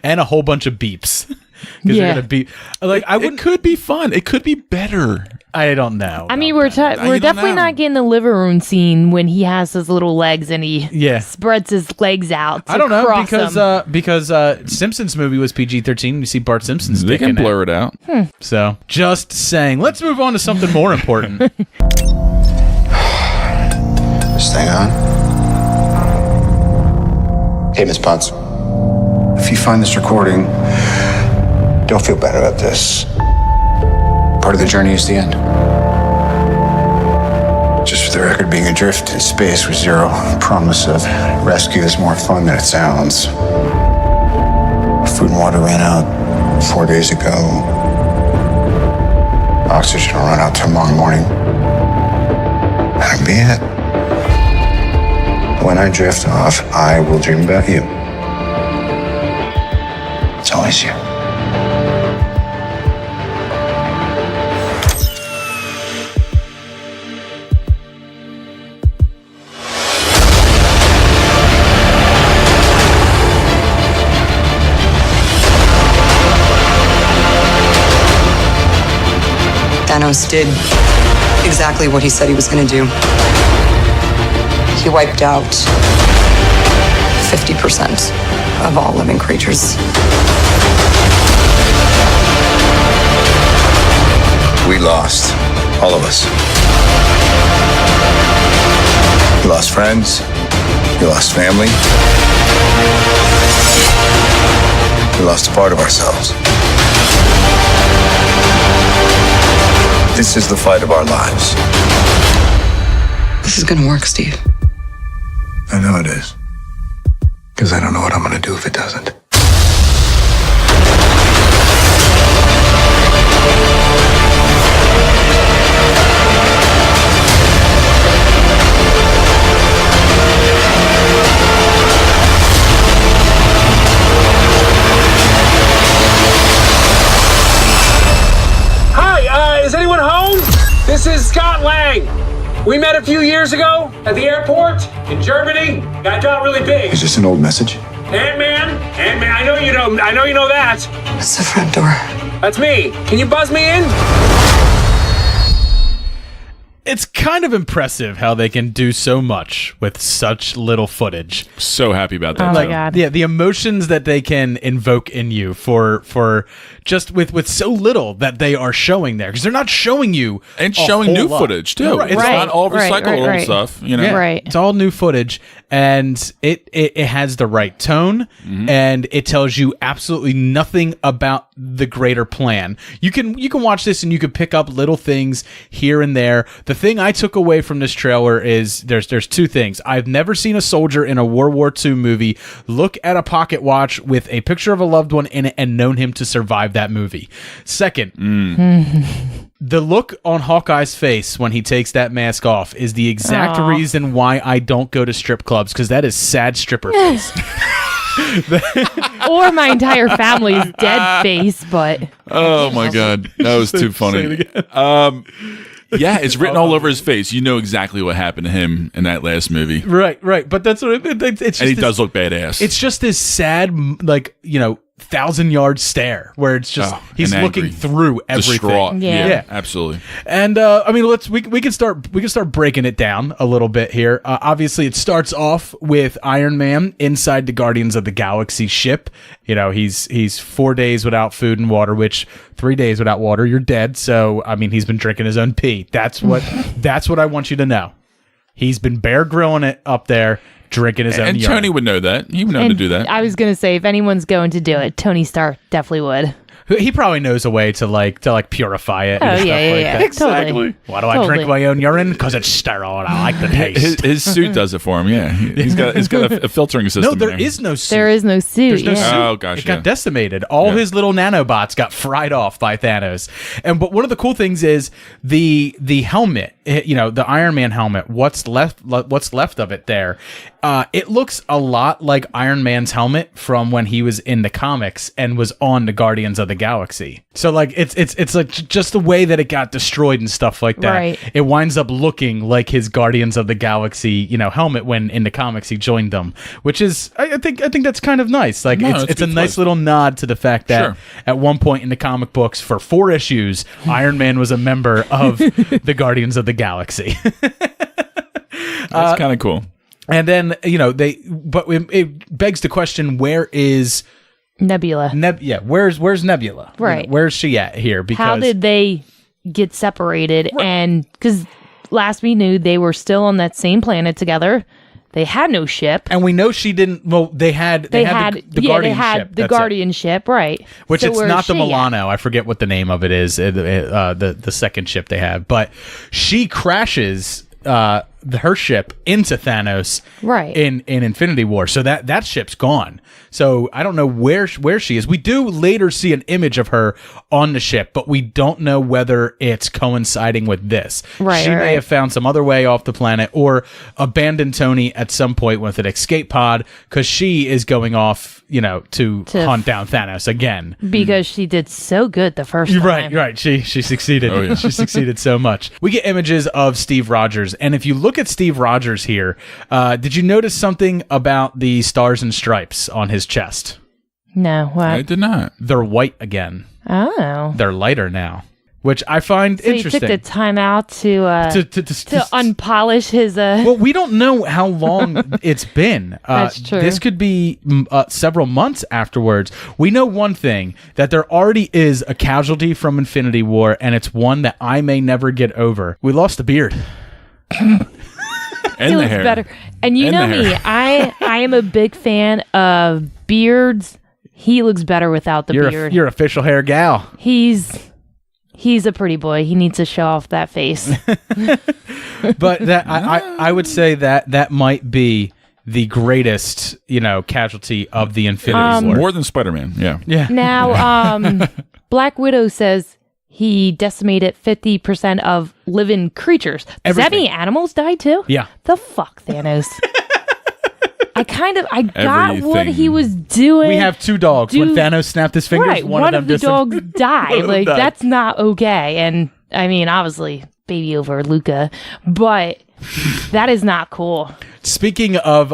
and a whole bunch of beeps. Because they're gonna be like, it could be fun. It could be better. I don't know. I mean, we're definitely not getting the living room scene when he has his little legs and he spreads his legs out. I don't know because Simpsons movie was PG-13. You see Bart Simpson's They dick in can blur it out. So just saying. Let's move on to something more important. This thing on? Hey, Miss Potts. If you find this recording, don't feel bad about this. Part of the journey is the end. Just for the record, being adrift in space with zero promise of rescue is more fun than it sounds. Food and water ran out 4 days ago. Oxygen will run out tomorrow morning. That'll be it. When I drift off, I will dream about you. It's always you. Thanos did exactly what he said he was going to do. He wiped out 50% of all living creatures. We lost, all of us. We lost friends. We lost family. We lost a part of ourselves. This is the fight of our lives. This is going to work, Steve. I know it is. Because I don't know what I'm going to do if it doesn't. Is anyone home? This is Scott Lang. We met a few years ago at the airport in Germany. I got really big. Is this an old message? Ant-Man, I know you know that. It's the front door. That's me. Can you buzz me in? It's kind of impressive how they can do so much with such little footage. So happy about that. Oh my god! Yeah, the emotions that they can invoke in you for just with so little that they are showing there, because they're not showing you and showing new footage too. Right. It's not all recycled old stuff, you know. Yeah, right. It's all new footage, and it has the right tone, and it tells you absolutely nothing about the greater plan. You can watch this and you can pick up little things here and there. The thing I took away from this trailer is there's two things. I've never seen a soldier in a World War II movie look at a pocket watch with a picture of a loved one in it and known him to survive that movie. Second, the look on Hawkeye's face when he takes that mask off is the exact reason why I don't go to strip clubs, because that is sad stripper face. Or my entire family's dead face, but oh my god, that was too funny. Yeah, it's written all over his face. You know exactly what happened to him in that last movie. Right. But that's what it's just. And he does look badass. It's just this sad, 1,000-yard stare where it's just he's looking through everything. Distraught. Yeah, absolutely. And we can start breaking it down a little bit here. Obviously, it starts off with Iron Man inside the Guardians of the Galaxy ship. He's 4 days without food and water, which 3 days without water, you're dead. So he's been drinking his own pee. That's what I want you to know. He's been Bear Grilling it up there, drinking his own And urine. Tony would know that. He would know to do that. I was gonna say, if anyone's going to do it, Tony Stark definitely would. He probably knows a way to purify it. Oh, and stuff yeah, like yeah. that. Exactly. Why do I drink my own urine? Because it's sterile and I like the taste. His suit does it for him. Yeah, he's got a filtering system. No, there is no suit. There is no suit. There's no yeah. suit. Oh, gosh, It got decimated. All his little nanobots got fried off by Thanos. But one of the cool things is the helmet. The Iron Man helmet. What's left of it there? It looks a lot like Iron Man's helmet from when he was in the comics and was on the Guardians of the Galaxy. So like it's like just the way that it got destroyed and stuff like that. Right. It winds up looking like his Guardians of the Galaxy, helmet when in the comics he joined them, which is I think that's kind of nice. Like it's a nice little nod to the fact that at one point in the comic books for 4 issues, Iron Man was a member of the Guardians of the Galaxy. That's kind of cool. And then but it begs the question: where is Nebula? Where's Nebula? Right. Where's she at here? Because how did they get separated? Right. And because last we knew, they were still on that same planet together. They had no ship, and we know she didn't. Well, they had the Guardian ship. The Guardian ship, right? Which so it's not the she Milano. I forget what the name of it is. The second ship they have, but she crashes her ship into Thanos right in Infinity War. So that ship's gone. So I don't know where she is. We do later see an image of her on the ship, but we don't know whether it's coinciding with this. Right. She may have found some other way off the planet or abandoned Tony at some point with an escape pod because she is going off, to hunt down Thanos again. Because she did so good the first time. Right. She succeeded. Oh, yeah. She succeeded so much. We get images of Steve Rogers, and if you look at Steve Rogers here, did you notice something about the stars and stripes on his chest? No, what? I did not. They're white again. Oh. They're lighter now, which I find interesting. He took the time out to unpolish his. Well, we don't know how long it's been. That's true. This could be several months afterwards. We know one thing, that there already is a casualty from Infinity War, and it's one that I may never get over. We lost the beard. And the hair. Better. And you know me, I am a big fan of beards. He looks better without the beard. You're official hair gal. He's a pretty boy. He needs to show off that face. But that I would say that might be the greatest, casualty of the Infinity War. More than Spider-Man. Yeah. Now, Black Widow says he decimated 50% of living creatures. Does that mean animals died too? Yeah. The fuck, Thanos. I got Everything. what he was doing. We have 2 dogs. When Thanos snapped his fingers, right, one of the dogs died. Like that's not okay. And I mean, obviously, baby over Luca, but that is not cool. Speaking of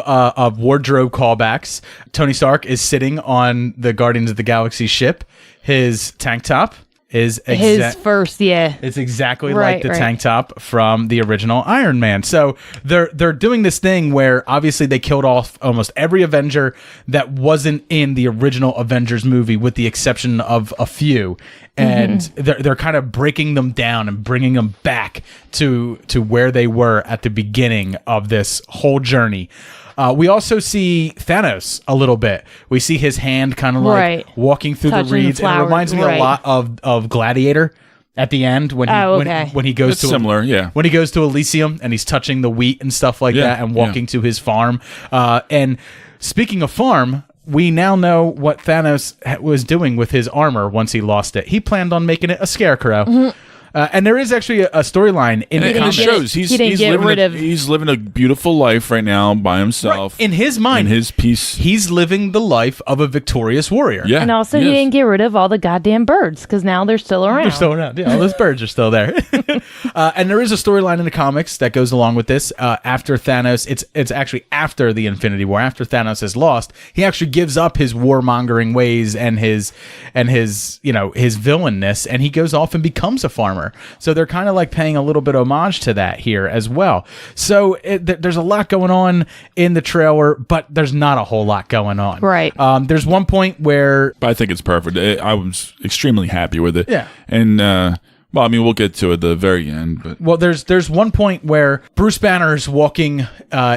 wardrobe callbacks, Tony Stark is sitting on the Guardians of the Galaxy ship. His tank top is his first, yeah. It's exactly like the tank top from the original Iron Man. So they're doing this thing where obviously they killed off almost every Avenger that wasn't in the original Avengers movie, with the exception of a few. And they're kind of breaking them down and bringing them back to where they were at the beginning of this whole journey. We also see Thanos a little bit. We see his hand kind of like walking through the reeds. And it reminds me a lot of Gladiator at the end when he goes to similar, when he goes to Elysium and he's touching the wheat and stuff like that and walking to his farm. And speaking of farm, we now know what Thanos was doing with his armor once he lost it. He planned on making it a scarecrow. And there is actually a storyline in the comics. It shows he's living a beautiful life right now by himself. Right. In his mind, in his peace, he's living the life of a victorious warrior. Yeah, and also he didn't get rid of all the goddamn birds because now they're still around. They're still around. Yeah, all those birds are still there. And there is a storyline in the comics that goes along with this. After Thanos, it's actually after the Infinity War. After Thanos is lost, he actually gives up his warmongering ways and his villainness, and he goes off and becomes a farmer. So they're kind of like paying a little bit homage to that here as well. So there's a lot going on in the trailer, but there's not a whole lot going on. Right. There's one point where... But I think it's perfect. I was extremely happy with it. Yeah. And Well, I mean, we'll get to it at the very end, but Well, there's one point where Bruce Banner's walking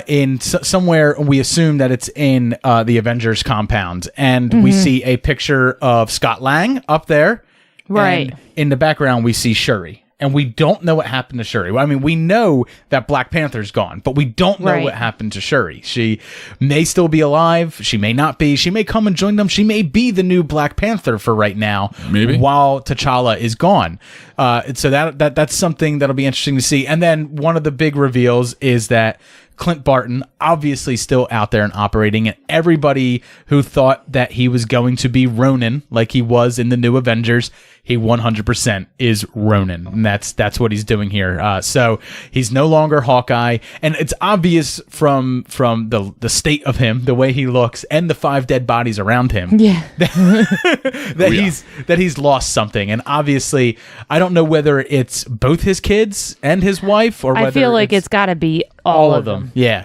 in somewhere. We assume that it's in the Avengers compound, and we see a picture of Scott Lang up there. Right. And in the background, we see Shuri. And we don't know what happened to Shuri. I mean, we know that Black Panther's gone, but we don't know what happened to Shuri. She may still be alive. She may not be. She may come and join them. She may be the new Black Panther for right now. Maybe. While T'Challa is gone. So that's something that'll be interesting to see. And then one of the big reveals is that Clint Barton, obviously still out there and operating, and everybody who thought that he was going to be Ronin, like he was in the new Avengers, he 100% is Ronin, and that's what he's doing here. So he's no longer Hawkeye, and it's obvious from the state of him, the way he looks, and the 5 dead bodies around him, that he's lost something. And obviously, I don't know whether it's both his kids and his wife, or whether I feel like it's got to be all of them. Yeah,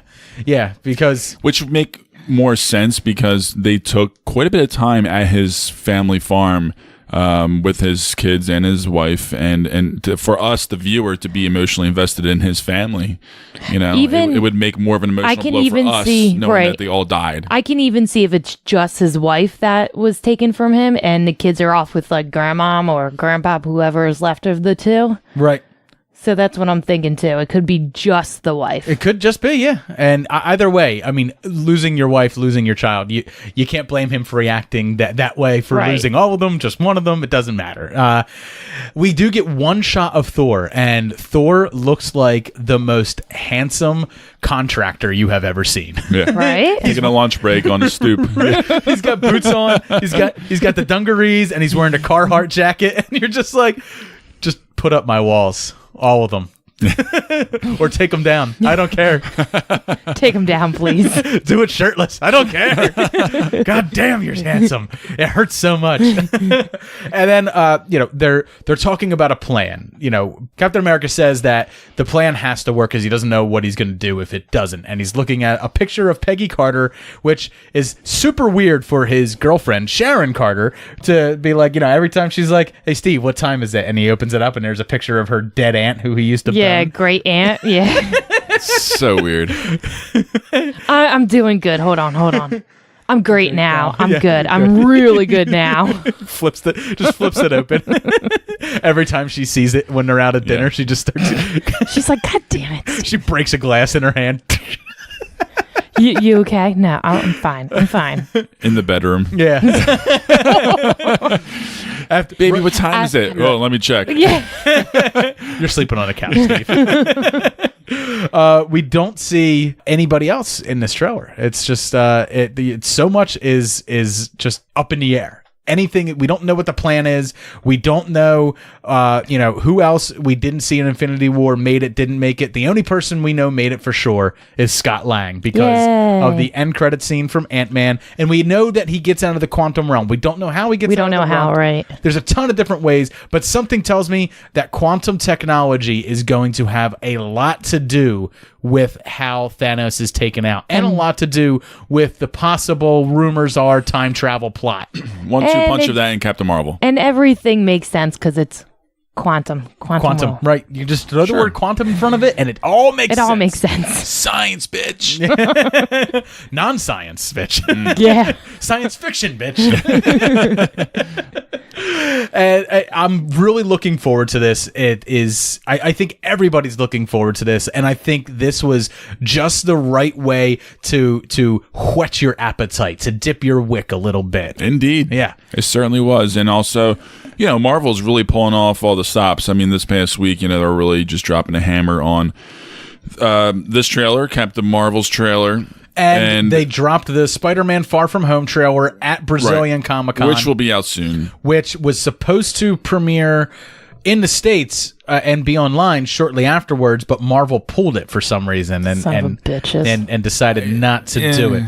because which would make more sense because they took quite a bit of time at his family farm with his kids and his wife, and for us, the viewer, to be emotionally invested in his family. It would make more of an emotional blow for us, knowing that they all died. I can even see if it's just his wife that was taken from him, and the kids are off with like grandmom or grandpop, whoever is left of the two. Right. So that's what I'm thinking too. It could be just the wife. It could just be, yeah. And either way, I mean, losing your wife, losing your child, you can't blame him for reacting that way, for losing all of them, just one of them. It doesn't matter. We do get one shot of Thor, and Thor looks like the most handsome contractor you have ever seen. Yeah. Right? Taking a lunch break on the stoop. He's got boots on. He's got the dungarees, and he's wearing a Carhartt jacket, and you're just like, just put up my walls. All of them. Or take them down. I don't care. Take them down, please. Do it shirtless. I don't care. God damn, you're handsome. It hurts so much. And then, they're talking about a plan. Captain America says that the plan has to work because he doesn't know what he's going to do if it doesn't. And he's looking at a picture of Peggy Carter, which is super weird for his girlfriend, Sharon Carter, to be like, every time she's like, hey, Steve, what time is it? And he opens it up and there's a picture of her dead aunt who he used to Yeah, great aunt. Yeah. So weird. I'm doing good. Hold on. I'm great now. I'm good. I'm really good now. Flips it open. Every time she sees it when they're out at dinner, she just starts. She's like, God damn it. She breaks a glass in her hand. You okay? No, I'm fine. In the bedroom. Yeah. Baby, what time is it? Oh, let me check. Yeah. You're sleeping on a couch, Steve. We don't see anybody else in this trailer. It's just so much is just up in the air. Anything, we don't know what the plan is. We don't know, who else we didn't see in Infinity War made it, didn't make it. The only person we know made it for sure is Scott Lang because of the end credit scene from Ant-Man. And we know that he gets out of the quantum realm. We don't know how he gets out of the realm. We don't know how, right. There's a ton of different ways, but something tells me that quantum technology is going to have a lot to do with how Thanos is taken out, and a lot to do with the possible rumors are time travel plot. 1-2 punch of that in Captain Marvel. And everything makes sense because it's quantum, right? You just throw the word quantum in front of it, and it all makes sense. It all makes sense. Science, bitch. Non-science, bitch. Yeah. Science fiction, bitch. And I'm really looking forward to this. It is, I think everybody's looking forward to this, and I think this was just the right way to whet your appetite, to dip your wick a little bit. Indeed. Yeah. It certainly was. And also, Marvel's really pulling off all the stops. I mean, this past week, they're really just dropping a hammer on this trailer, Captain Marvel's trailer. And they dropped the Spider-Man Far From Home trailer at Brazilian Comic-Con. Which will be out soon. Which was supposed to premiere in the States and be online shortly afterwards, but Marvel pulled it for some reason and decided not to do it.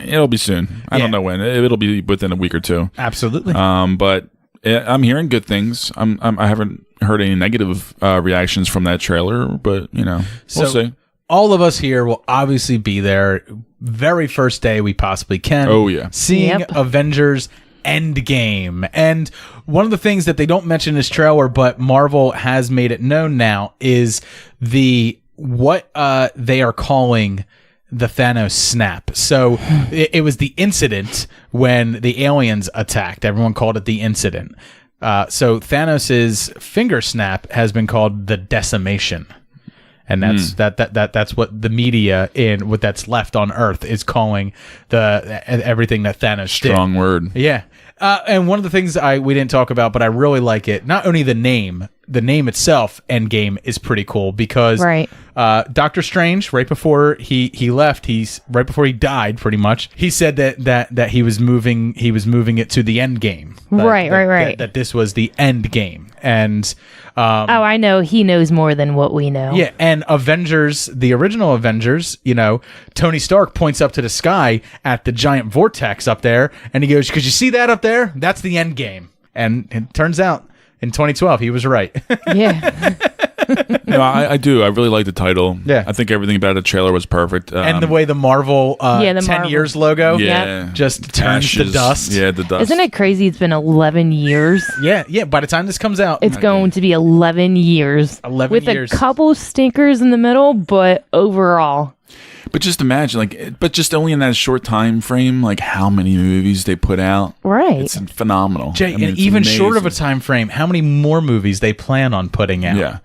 It'll be soon. I don't know when. It'll be within a week or two. Absolutely. But I'm hearing good things. I haven't heard any negative reactions from that trailer, but we'll see. All of us here will obviously be there very first day we possibly can. Oh, yeah. Seeing Avengers Endgame. And one of the things that they don't mention in this trailer, but Marvel has made it known now, is what they are calling the Thanos snap. So it was the incident when the aliens attacked. Everyone called it the incident. So Thanos's finger snap has been called the decimation. And that's that's what the media in what that's left on Earth is calling everything that Thanos did. Strong word. Yeah. And one of the things we didn't talk about, but I really like it. Not only the name itself, Endgame, is pretty cool because Doctor Strange, right before he left, right before he died, pretty much, he said that he was moving it to the end game. Right. That this was the end game. And I know he knows more than what we know. Yeah, and Avengers, the original Avengers, Tony Stark points up to the sky at the giant vortex up there, and he goes, "Could you see that up there? That's the end game." And it turns out in 2012 he was right. Yeah. No, I do. I really like the title. Yeah. I think everything about the trailer was perfect. And the way the Marvel 10 Marvel. years logo Yeah. just turns Ashes. to dust. Yeah, the dust. Isn't it crazy? It's been 11 years. Yeah. By the time this comes out, It's going to be 11 years. 11 with years. a couple stinkers in the middle, but overall. But just imagine, but just only in that short time frame, how many movies they put out. Right. It's phenomenal. Jay, and even amazing. short of a time frame, how many more movies they plan on putting out? Yeah.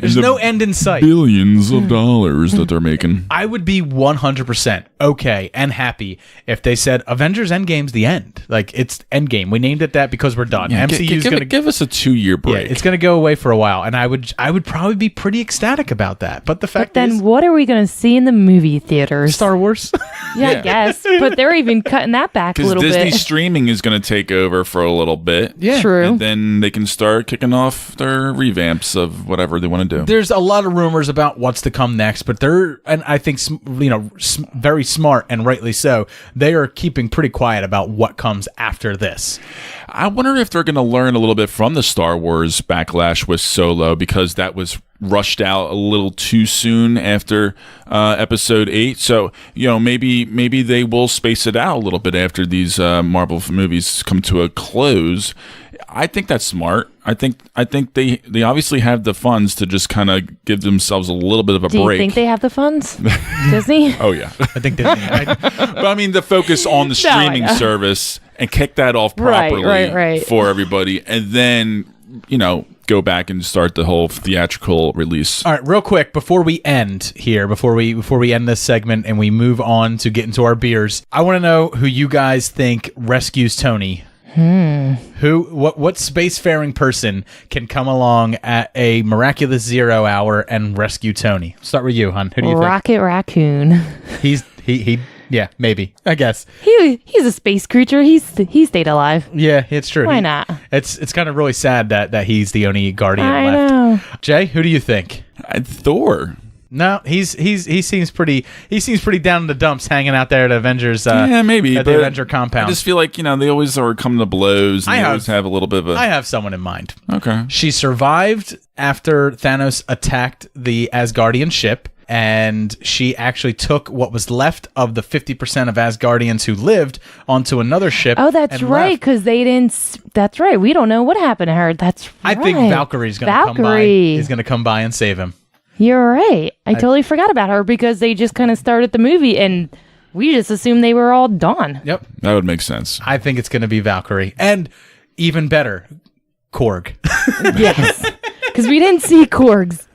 There's no end in sight. Billions of dollars that they're making. I would be 100% okay and happy if they said Avengers Endgame's the end. It's Endgame. We named it that because we're done. Yeah, MCU's going to give us a 2-year break. Yeah, it's going to go away for a while, and I would probably be pretty ecstatic about that. But the fact then is, what are we going to see in the movie theaters? Star Wars. Yeah, I guess. But they're even cutting that back a Because little Disney bit. streaming is going to take over for a little bit. Yeah. True. And then they can start kicking off their revamps of whatever they want to do. There's a lot of rumors about what's to come next, but and I think very smart and rightly so, they are keeping pretty quiet about what comes after this. I wonder if they're going to learn a little bit from the Star Wars backlash with Solo, because that was rushed out a little too soon after episode 8. So, maybe they will space it out a little bit after these Marvel movies come to a close. I think that's smart. I think they obviously have the funds to just kind of give themselves a little bit of a Do break. you think they have the funds? Disney? Oh yeah. I think Disney. But I mean, the focus on the streaming service and kick that off properly right. for everybody, and then go back and start the whole theatrical release. All right, real quick before we end here, before we end this segment and we move on to get into our beers, I want to know who you guys think rescues Tony. What spacefaring person can come along at a miraculous 0 hour and rescue Tony? Start with you, hon. Who do you Rocket Raccoon. think? Yeah, maybe. I guess. He's a space creature. He stayed alive. Yeah, it's true. Why not? It's kind of really sad that he's the only guardian I left. know. Jay, who do you think? Thor. No, he seems pretty down in the dumps, hanging out there at Avengers. Yeah, maybe at the Avenger compound. I just feel like they always are coming to blows. And they always have a little bit of a. I have someone in mind. Okay. She survived after Thanos attacked the Asgardian ship, and she actually took what was left of the 50% of Asgardians who lived onto another ship. Oh, that's right, because they didn't. That's right. We don't know what happened to her. That's right. I think Valkyrie's going to come by. He's going to come by and save him. You're right. I totally forgot about her because they just kind of started the movie and we just assumed they were all done. Yep. That would make sense. I think it's going to be Valkyrie. And even better, Korg. Yes. Because we didn't see Korgs.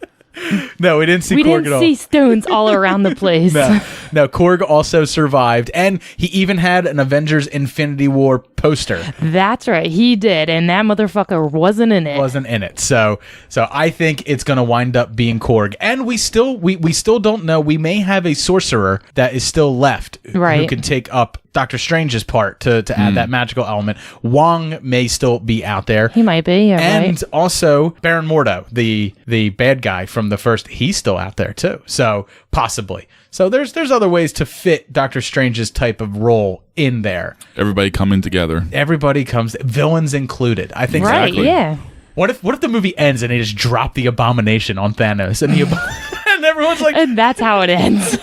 No, we didn't see we Korg didn't at all. see stones all around the place. No, Korg also survived, and he even had an Avengers Infinity War poster. That's right, he did, and that motherfucker wasn't in it. So I think it's going to wind up being Korg, and we still don't know. We may have a sorcerer that is still left, who can take up Doctor Strange's part to add that magical element. Wong may still be out there. He might be, and also Baron Mordo, the bad guy from the first, he's still out there too. So possibly. So there's other ways to fit Doctor Strange's type of role in there. Everybody coming together. Everybody comes, villains included. I think right, exactly. Yeah. What if the movie ends and they just drop the abomination on Thanos and and everyone's like, and that's how it ends.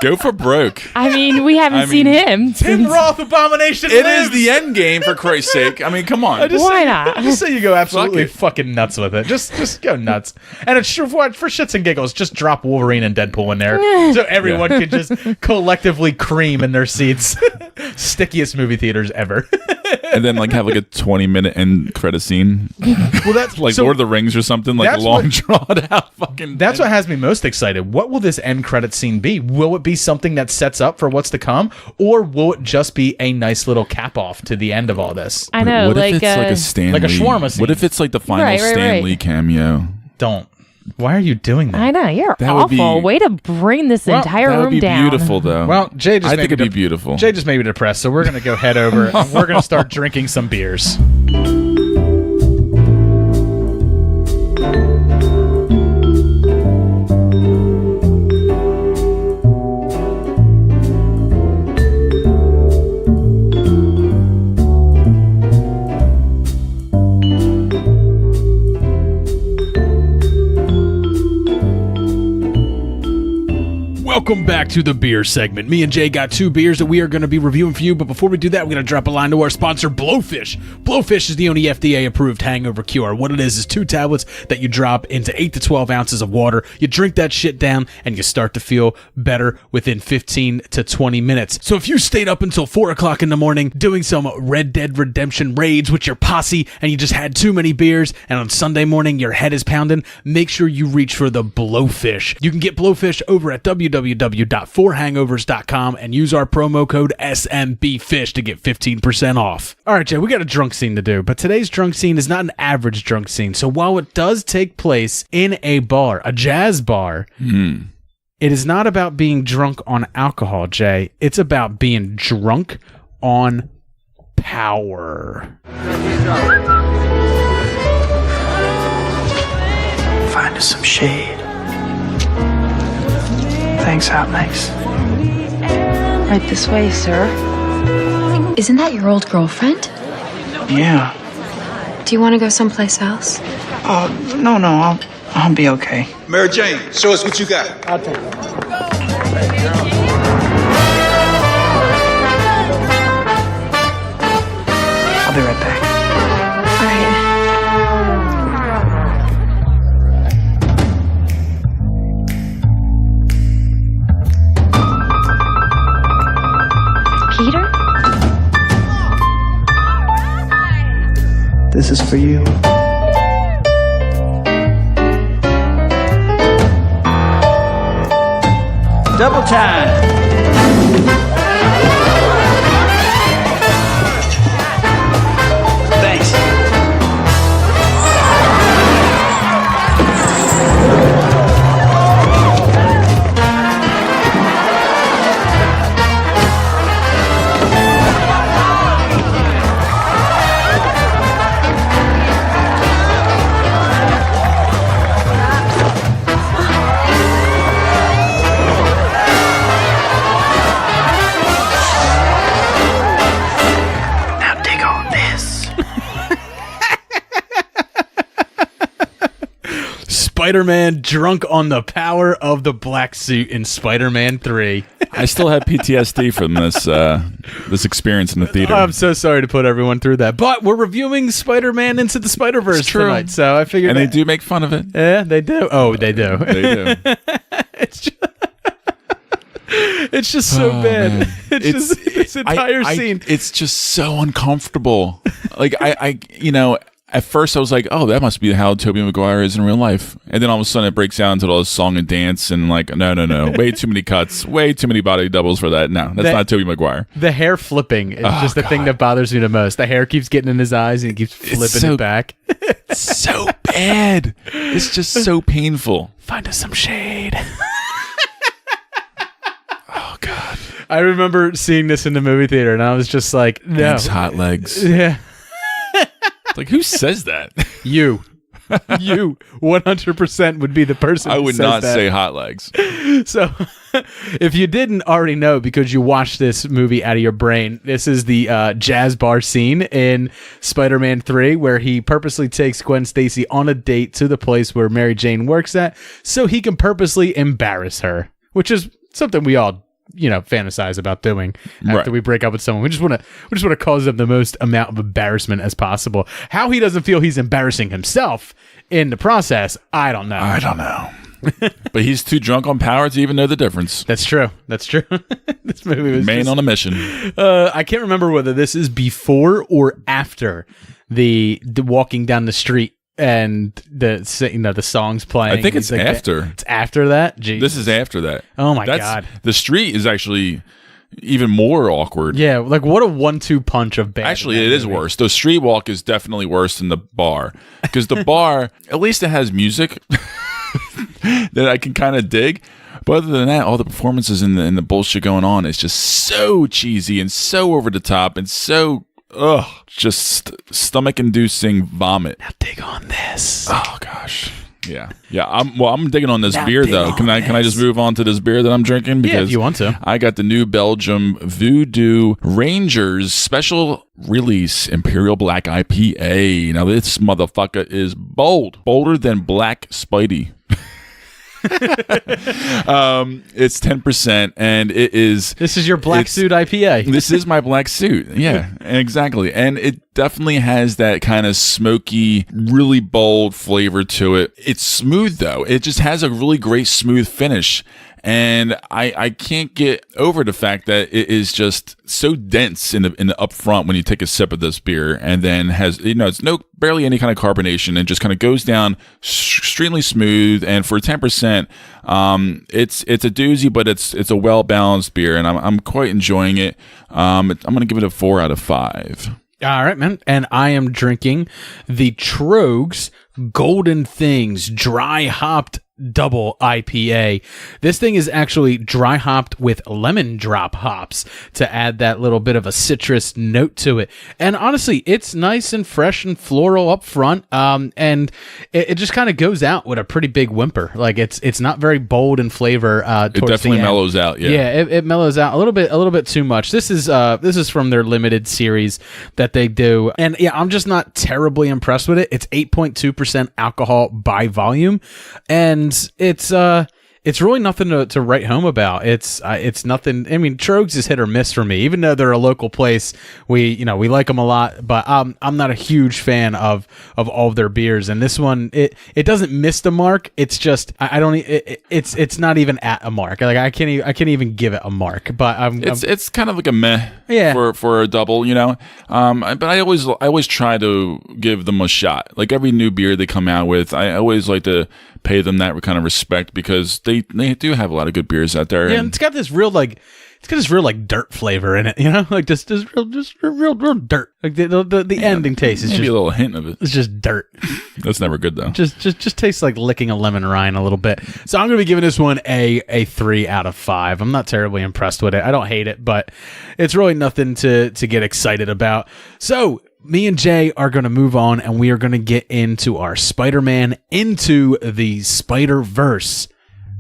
Go for broke. I mean, we haven't seen him. Tim Roth Abomination It lives. is the end game, for Christ's sake. I mean, come on. Why not? Just say you go absolutely Fuck it. fucking nuts with it. Just go nuts. And it's true for shits and giggles. Just drop Wolverine and Deadpool in there, so everyone can just collectively cream in their seats. Stickiest movie theaters ever. And then like have like a 20-minute end credit scene. Well, that's like so Lord of the Rings or something, like that's long what- drawn out fucking. That's what has me most excited. What will this end credit scene be? Will it be something that sets up for what's to come, or will it just be a nice little cap off to the end of all this? I know, What like, if it's like a Stan like a Lee? shawarma scene. What if it's like the final Right, Stan Lee cameo? Don't. Why are you doing that? I know, you're That would awful. be- Way to bring this entire That would room be down. beautiful, though. Well, Jay just I made think me it'd be beautiful. Jay just made me depressed, so we're gonna go head over and we're gonna start drinking some beers. Welcome back to the beer segment. Me and Jay got 2 beers that we are going to be reviewing for you, but before we do that, we're going to drop a line to our sponsor, Blowfish. Blowfish is the only FDA-approved hangover cure. What it is 2 tablets that you drop into 8 to 12 ounces of water. You drink that shit down, and you start to feel better within 15 to 20 minutes. So if you stayed up until 4 o'clock in the morning doing some Red Dead Redemption raids with your posse, and you just had too many beers, and on Sunday morning your head is pounding, make sure you reach for the Blowfish. You can get Blowfish over at www.4hangovers.com and use our promo code SMBFish to get 15% off. All right, Jay, we got a drunk scene to do, but today's drunk scene is not an average drunk scene. So while it does take place in a bar, a jazz bar, it is not about being drunk on alcohol, Jay. It's about being drunk on power. Find us some shade. Thanks, Hot Mix. Right this way, sir. Isn't that your old girlfriend? Yeah. Do you want to go someplace else? No, I'll be okay. Mary Jane, show us what you got. I'll take it. I'll be right back. All right. Peter? This is for you. Double time. Thanks. Now dig on this. Spider-Man drunk on the power of the black suit in Spider-Man 3. I still have PTSD from this experience in the theater. I'm so sorry to put everyone through that, but we're reviewing Spider-Man Into the Spider-Verse tonight, so I figured. And they do make fun of it. Yeah, they do. Oh, they do. They do. It's just so bad. Man. It's just this entire scene. It's just so uncomfortable. Like I at first I was like, oh, that must be how Tobey Maguire is in real life. And then all of a sudden it breaks down into all this song and dance and like, no. Way too many cuts. Way too many body doubles for that. No, that's not Tobey Maguire. The hair flipping is just the thing that bothers me the most. The hair keeps getting in his eyes and he keeps flipping it back. It's so bad. It's just so painful. Find us some shade. Oh, God. I remember seeing this in the movie theater and I was just like, no. Thanks, Hot Legs. Yeah. Like, who says that? You 100% would be the person I who would says not that. say Hot Legs. So if you didn't already know because you watched this movie out of your brain, this is the jazz bar scene in Spider-Man 3 where he purposely takes Gwen Stacy on a date to the place where Mary Jane works at so he can purposely embarrass her, which is something we all fantasize about doing after we break up with someone. We just want to cause them the most amount of embarrassment as possible. How he doesn't feel he's embarrassing himself in the process, I don't know. But he's too drunk on power to even know the difference. That's true. This movie was man on a mission. I can't remember whether this is before or after the walking down the street and the songs playing. I think it's after. It's after that. Jeez. This is after that. Oh my God. The street is actually even more awkward. Yeah, like what a 1-2 punch of bad. Actually, it is worse. The street walk is definitely worse than the bar, because the bar, at least it has music that I can kind of dig. But other than that, all the performances and the bullshit going on is just so cheesy and so over the top and so just stomach-inducing vomit. Now dig on this. Oh gosh. Yeah. I'm digging on this beer though. Can I just move on to this beer that I'm drinking? Because if you want to. I got the new Belgium Voodoo Rangers special release Imperial Black IPA. Now this motherfucker is bolder than Black Spidey. It's 10%, and it is. This is your black suit IPA. This is my black suit. Yeah, exactly. And it definitely has that kind of smoky, really bold flavor to it. It's smooth though. It just has a really great smooth finish. And I can't get over the fact that it is just so dense in the up front when you take a sip of this beer, and then has it's barely any kind of carbonation, and just kind of goes down extremely smooth. And for 10%, it's a doozy, but it's a well balanced beer, and I'm quite enjoying it. I'm gonna give it a 4 out of 5. All right, man. And I am drinking the Troeggs Golden Things Dry Hopped Double IPA. This thing is actually dry hopped with lemon drop hops to add that little bit of a citrus note to it. And honestly, it's nice and fresh and floral up front. And it just kind of goes out with a pretty big whimper. Like it's not very bold in flavor. It definitely mellows out. Yeah, it mellows out a little bit too much. This is from their limited series that they do. And yeah, I'm just not terribly impressed with it. It's 8.2% alcohol by volume, and it's really nothing to write home about. It's nothing. I mean, Troeggs is hit or miss for me, even though they're a local place. We like them a lot, but I'm not a huge fan of all of their beers. And this one, it doesn't miss the mark. It's just it's not even at a mark. Like I can't even give it a mark. But it's kind of like a meh. Yeah. For a double, But I always try to give them a shot. Like every new beer they come out with, I always like to pay them that kind of respect, because they do have a lot of good beers out there. Yeah, and it's got this real dirt flavor in it, like just real dirt. Like the ending taste is maybe just a little hint of it. It's just dirt. That's never good though. Just tastes like licking a lemon rind a little bit. So I'm going to be giving this one a 3 out of 5. I'm not terribly impressed with it. I don't hate it, but it's really nothing to get excited about. So me and Jay are going to move on, and we are going to get into our Spider-Man Into the Spider-Verse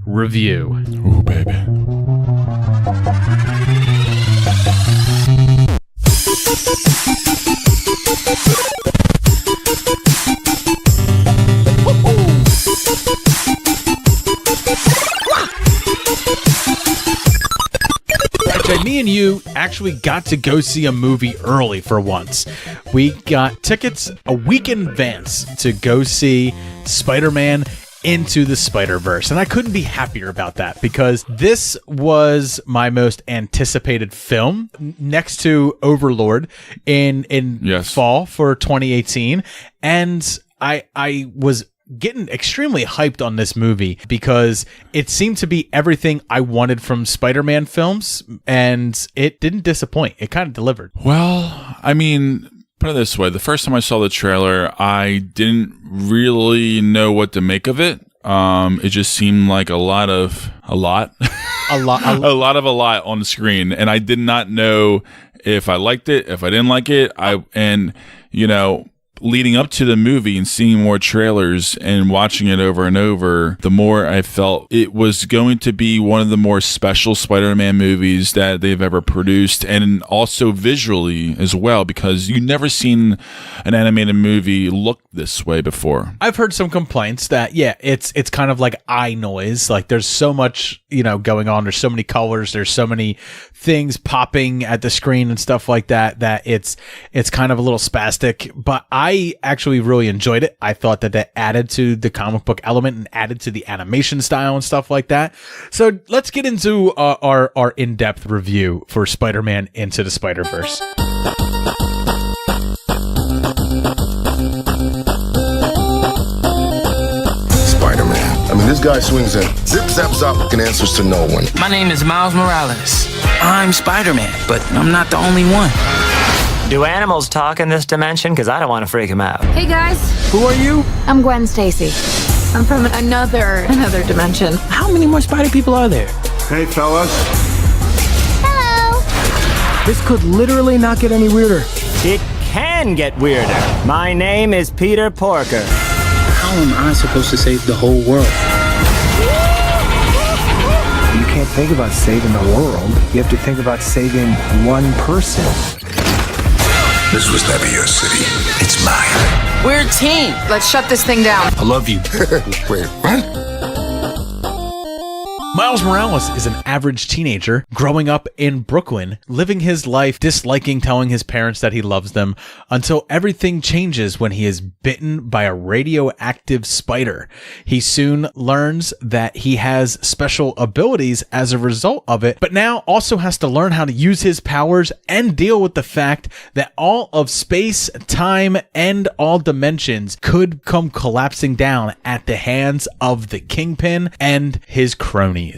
review. Ooh, baby. Me and you actually got to go see a movie early for once. We got tickets a week in advance to go see Spider-Man Into the Spider-Verse, and I couldn't be happier about that, because this was my most anticipated film next to Overlord in fall for 2018, and I was getting extremely hyped on this movie because it seemed to be everything I wanted from Spider-Man films, and it didn't disappoint. It kind of delivered. Well, I mean, put it this way. The first time I saw the trailer, I didn't really know what to make of it. It just seemed like a lot on the screen, and I did not know if I liked it, if I didn't like it. leading up to the movie and seeing more trailers and watching it over and over, the more I felt it was going to be one of the more special Spider-Man movies that they've ever produced, and also visually as well, because you've never seen an animated movie look this way before. I've heard some complaints that, yeah, it's kind of like eye noise. Like there's so much, going on. There's so many colors. There's so many things popping at the screen and stuff like that, that it's kind of a little spastic, but I actually really enjoyed it. I thought that added to the comic book element and added to the animation style and stuff like that. So let's get into our in-depth review for Spider-Man Into the Spider-Verse. Spider-Man. I mean, this guy swings in, zip, zap, zop, looking answers to no one. My name is Miles Morales. I'm Spider-Man, but I'm not the only one. Do animals talk in this dimension? Because I don't want to freak them out. Hey guys. Who are you? I'm Gwen Stacy. I'm from another dimension. How many more spider people are there? Hey, fellas. Hello. This could literally not get any weirder. It can get weirder. My name is Peter Porker. How am I supposed to save the whole world? You can't think about saving the world. You have to think about saving one person. This was never your city. It's mine. We're a team. Let's shut this thing down. I love you. Wait, what? Miles Morales is an average teenager growing up in Brooklyn, living his life disliking telling his parents that he loves them, until everything changes when he is bitten by a radioactive spider. He soon learns that he has special abilities as a result of it, but now also has to learn how to use his powers and deal with the fact that all of space, time, and all dimensions could come collapsing down at the hands of the Kingpin and his cronies.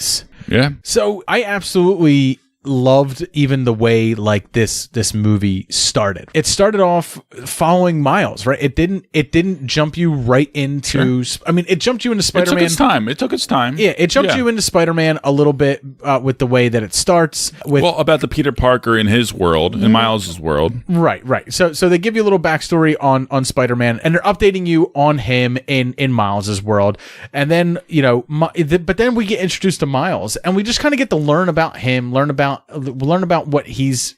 Yeah. So I absolutely loved even the way like this movie started. It started off following Miles, right? It didn't jump you right into I mean, it jumped you into Spider-Man. It took its time. Yeah, it jumped you into Spider-Man a little bit with the way that it starts with about the Peter Parker in his world, in Miles's world. Right. So they give you a little backstory on Spider-Man, and they're updating you on him in Miles's world. And then, but then we get introduced to Miles, and we just kind of get to learn about him, learn about what he's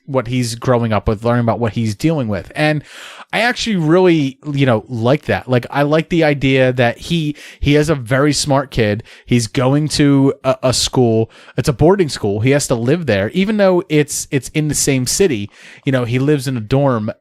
growing up with, learn about what he's dealing with. And I actually really, like that. Like, I like the idea that he is a very smart kid. He's going to a school. It's a boarding school. He has to live there, even though it's in the same city. He lives in a dorm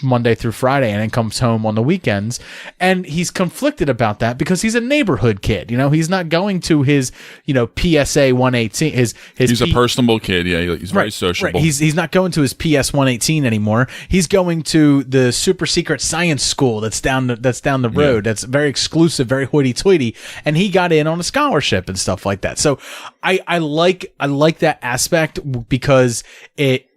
Monday through Friday and then comes home on the weekends. And he's conflicted about that because he's a neighborhood kid. He's not going to his, PSA 118. He's a personable kid. Yeah, he's very sociable. Right. He's not going to his PS 118 anymore. He's going to the super secret science school that's down the road. That's very exclusive, very hoity-toity, and he got in on a scholarship and stuff like that. So I like that aspect because it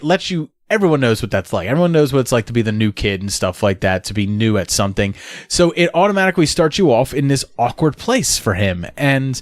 lets you. Everyone knows what that's like. Everyone knows what it's like to be the new kid and stuff like that, to be new at something. So it automatically starts you off in this awkward place for him. And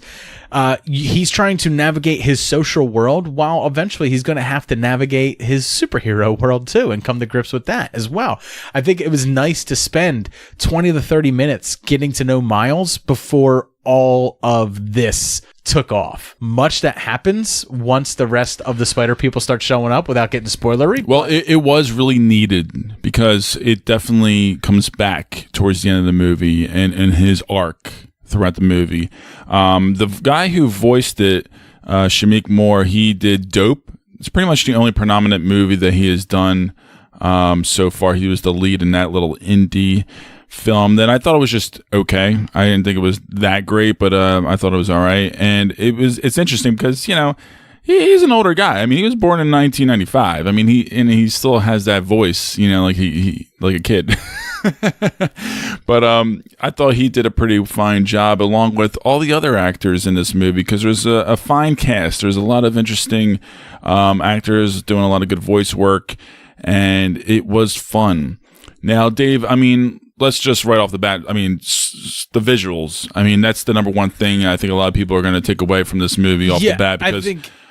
he's trying to navigate his social world while eventually he's going to have to navigate his superhero world too and come to grips with that as well. I think it was nice to spend 20 to 30 minutes getting to know Miles before all of this took off. Much that happens once the rest of the spider people start showing up without getting spoilery. Well, it was really needed because it definitely comes back towards the end of the movie and his arc throughout the movie. The guy who voiced it, Shameik Moore, he did Dope. It's pretty much the only predominant movie that he has done so far. He was the lead in that little indie film that I thought it was just okay. I didn't think it was that great, but I thought it was all right. And it's interesting because he's an older guy. I mean, he was born in 1995. I mean, he still has that voice, like he like a kid. But I thought he did a pretty fine job along with all the other actors in this movie because there's a fine cast. There's a lot of interesting actors doing a lot of good voice work, and it was fun. Now, Dave, I mean, let's just right off the bat, I mean, the visuals. I mean, that's the number one thing I think a lot of people are going to take away from this movie off the bat. Because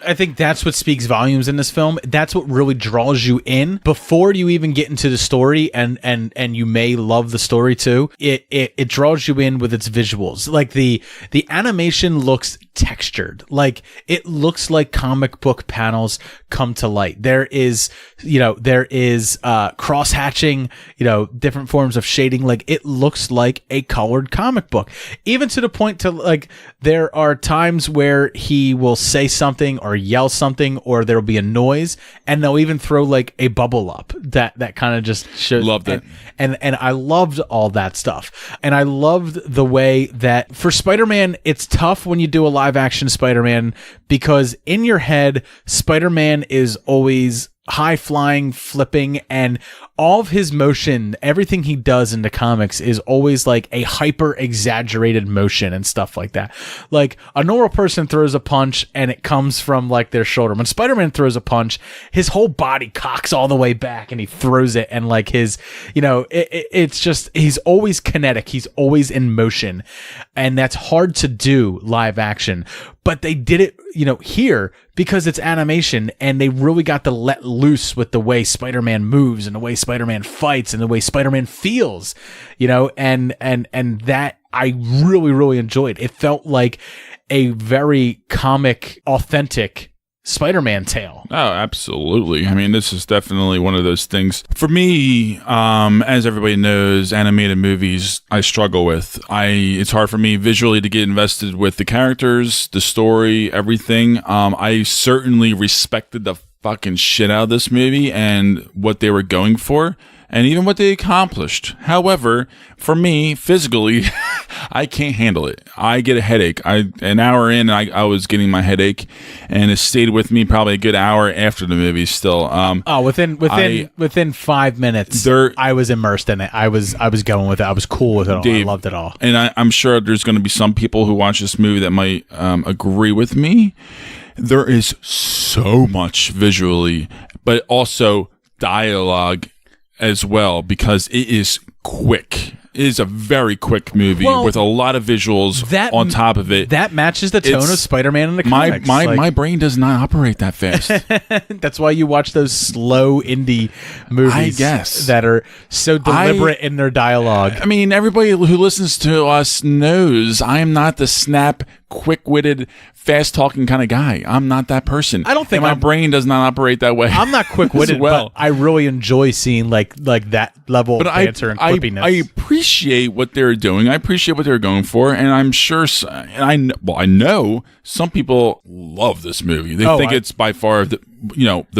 I think that's what speaks volumes in this film. That's what really draws you in before you even get into the story, and you may love the story too. It draws you in with its visuals. Like the animation looks textured. Like it looks like comic book panels come to light. There is cross hatching, different forms of shading. Like it looks like a colored comic book, even to the point to like there are times where he will say something or yell something, or there'll be a noise, and they'll even throw like a bubble up that kind of just shows. Loved it. And I loved all that stuff. And I loved the way that for Spider-Man, it's tough when you do a live action Spider-Man, because in your head, Spider-Man is always high flying, flipping, and all of his motion, everything he does in the comics is always like a hyper exaggerated motion and stuff like that. Like a normal person throws a punch and it comes from like their shoulder. When Spider-Man throws a punch, his whole body cocks all the way back and he throws it, and like his, it's just, he's always kinetic. He's always in motion, and that's hard to do live action. But they did it, here because it's animation, and they really got to let loose with the way Spider-Man moves and the way Spider-Man fights and the way Spider-Man feels, and that I really, really enjoyed. It felt like a very comic, authentic Spider-Man tale. Oh, absolutely. I mean, this is definitely one of those things. For me, as everybody knows, animated movies I struggle with. It's hard for me visually to get invested with the characters, the story, everything. I certainly respected the fucking shit out of this movie and what they were going for, and even what they accomplished. However, for me, physically, I can't handle it. I get a headache. An hour in, I was getting my headache, and it stayed with me probably a good hour after the movie still. Within 5 minutes, I was immersed in it. I was going with it. I was cool with it all. Dave, I loved it all. And I'm sure there's going to be some people who watch this movie that might agree with me. There is so much visually, but also dialogue as well, because it is quick. It is a very quick movie with a lot of visuals on top of it. That matches the tone of Spider-Man in the comics. My brain does not operate that fast. That's why you watch those slow indie movies, I guess, that are so deliberate in their dialogue. I mean, everybody who listens to us knows I am not the snap, quick-witted, fast-talking kind of guy. I'm not that person. I don't think my brain does not operate that way. I'm not quick-witted, but I really enjoy seeing like that level of banter and quippiness. I appreciate what they're doing. I appreciate what they're going for, and I'm sure, and I know some people love this movie. They think it's by far the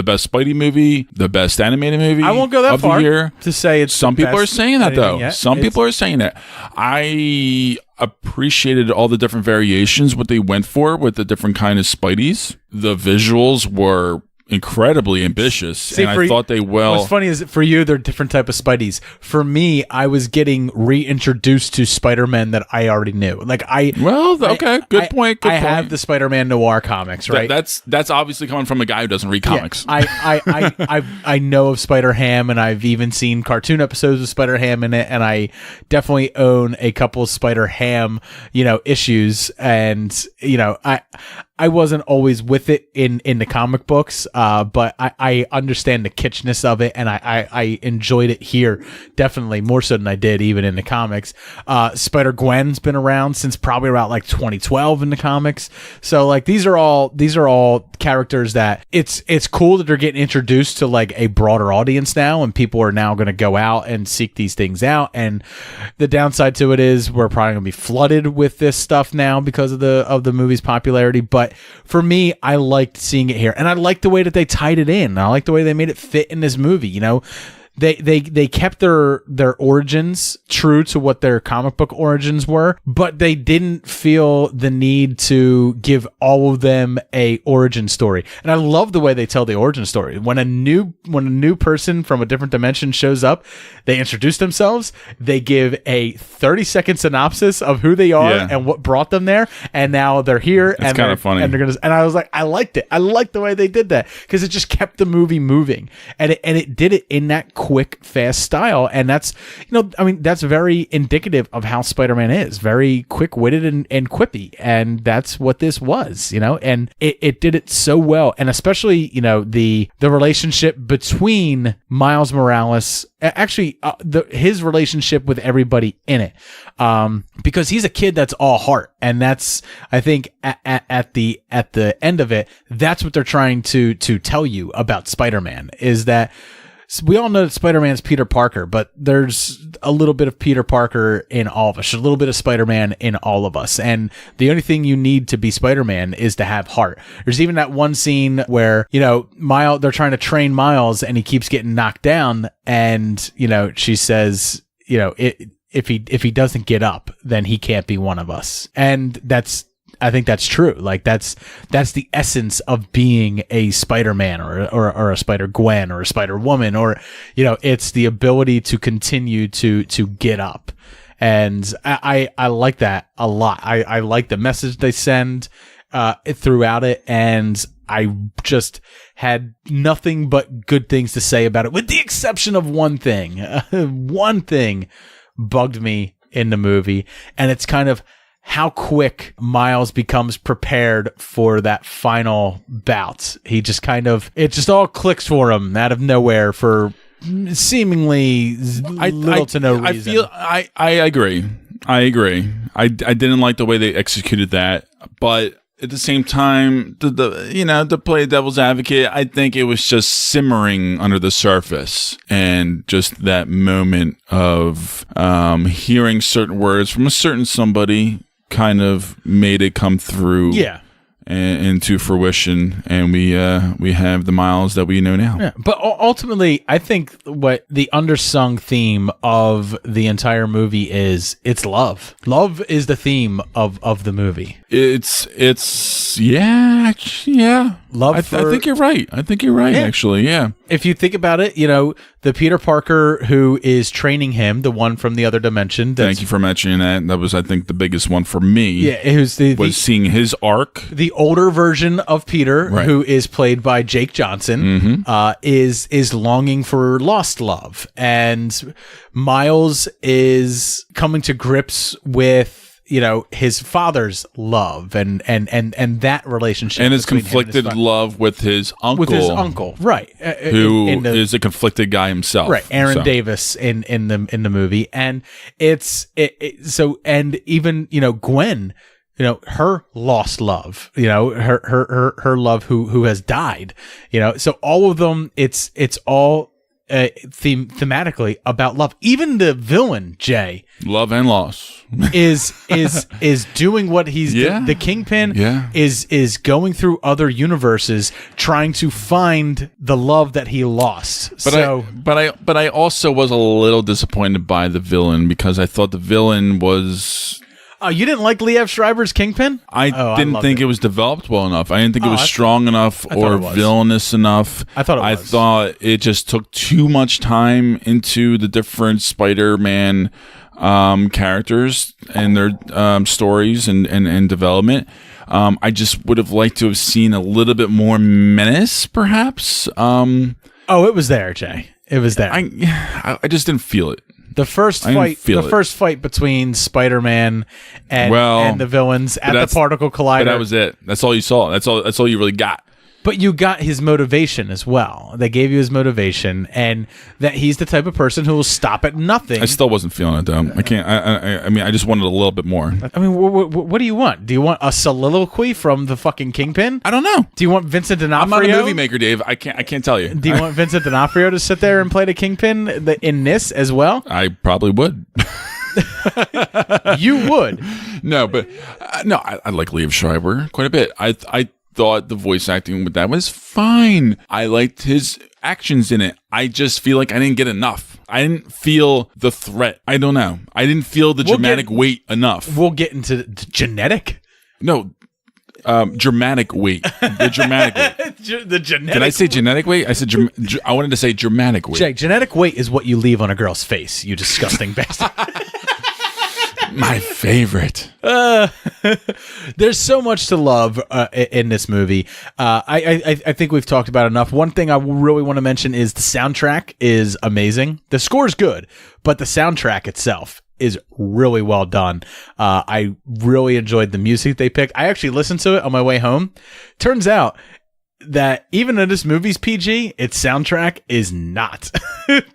best Spidey movie, the best animated movie. I won't go that far to say it's. Some people are saying that though. Some people are saying that. I appreciated all the different variations, what they went for with the different kind of Spideys. The visuals were incredibly ambitious, and I thought what's funny is for you, they're different type of Spideys. For me, I was getting reintroduced to Spider-Man that I already knew. Like good point. I have the Spider-Man noir comics, right? That's obviously coming from a guy who doesn't read comics. I know of Spider-Ham, and I've even seen cartoon episodes of Spider-Ham in it, and I definitely own a couple of Spider-Ham, issues, and I wasn't always with it in the comic books, but I understand the kitschness of it, and I enjoyed it here definitely more so than I did even in the comics. Spider-Gwen's been around since probably around like 2012 in the comics, so like these are all characters that it's cool that they're getting introduced to like a broader audience now, and people are now going to go out and seek these things out. And the downside to it is we're probably going to be flooded with this stuff now because of the movie's popularity, but for me, I liked seeing it here, and I liked the way that they tied it in. I liked the way they made it fit in this movie. They kept their origins true to what their comic book origins were, but they didn't feel the need to give all of them a origin story. And I love the way they tell the origin story. When a new person from a different dimension shows up, they introduce themselves, they give a 30-second synopsis of who they are and what brought them there, and now they're here. It's kind of funny. And I was like, I liked it. I liked the way they did that because it just kept the movie moving, and it did it in that quick, fast style. And that's, that's very indicative of how Spider-Man is. Very quick-witted and quippy. And that's what this was, and it did it so well. And especially, the relationship between Miles Morales, actually his relationship with everybody in it, because he's a kid that's all heart. And that's, I think at the end of it, that's what they're trying to tell you about Spider-Man, is that we all know that Spider-Man's Peter Parker, but there's a little bit of Peter Parker in all of us, a little bit of Spider-Man in all of us. And the only thing you need to be Spider-Man is to have heart. There's even that one scene where, Miles, they're trying to train Miles and he keeps getting knocked down. And, she says, if he doesn't get up, then he can't be one of us. And I think that's true. Like that's the essence of being a Spider-Man or a Spider-Gwen or a Spider-Woman, or, it's the ability to continue to get up. And I like that a lot. I like the message they send throughout it. And I just had nothing but good things to say about it, with the exception of one thing. One thing bugged me in the movie, and it's kind of how quick Miles becomes prepared for that final bout. He just it just all clicks for him out of nowhere for seemingly little to no reason. I agree. I didn't like the way they executed that, but at the same time, to play devil's advocate, I think it was just simmering under the surface, and just that moment of hearing certain words from a certain somebody kind of made it come through into fruition, and we have the Miles that we know now. Yeah. But ultimately, I think what the undersung theme of the entire movie is, it's love. Love is the theme of the movie. It's yeah. Love. I think you're right. Actually, yeah. If you think about it, the Peter Parker who is training him, the one from the other dimension. Thank you for mentioning that. That was, I think, the biggest one for me. Yeah, it was seeing his arc. The older version of Peter, right, who is played by Jake Johnson, is longing for lost love, and Miles is coming to grips with his father's love and that relationship, and his conflicted love with his uncle, right, who is a conflicted guy himself, right, Aaron Davis in the movie. And and even Gwen, her lost love, her love who has died, so all of them, it's all thematically about love. Even the villain, Jay, love and loss, is doing what he's the Kingpin is going through other universes trying to find the love that he lost. But I also was a little disappointed by the villain, because I thought the villain was... Oh, you didn't like Liev Schreiber's Kingpin? I didn't think it was developed well enough. I didn't think it was strong enough or villainous enough. I thought it just took too much time into the different Spider-Man characters and their stories and development. I just would have liked to have seen a little bit more menace, perhaps. It was there, Jay. It was there. I just didn't feel it. The first fight between Spider-Man and the villains at the particle collider. But that was it. That's all you saw. That's all you really got. But you got his motivation as well. They gave you his motivation, and that he's the type of person who will stop at nothing. I still wasn't feeling it, though. I can't. I mean, I just wanted a little bit more. I mean, what do you want? Do you want a soliloquy from the fucking Kingpin? I don't know. Do you want Vincent D'Onofrio? I'm not a movie maker, Dave. I can't tell you. Do you want Vincent D'Onofrio to sit there and play the Kingpin in this as well? I probably would. You would. No, but no, I like Liev Schreiber quite a bit. I thought the voice acting with that was fine. I liked his actions in it. I just feel like I didn't get enough. I didn't feel the threat. I don't know. I didn't feel the dramatic weight enough. We'll get into genetic. No, dramatic weight. The dramatic weight. The genetic. Did I say genetic weight? I said I wanted to say dramatic weight. Jake, genetic weight is what you leave on a girl's face. You disgusting bastard. My favorite. There's so much to love in this movie. I think we've talked about enough. One thing I really want to mention is the soundtrack is amazing. The score's good, but the soundtrack itself is really well done. I really enjoyed the music they picked. I actually listened to it on my way home. Turns out that even though this movie's PG, its soundtrack is not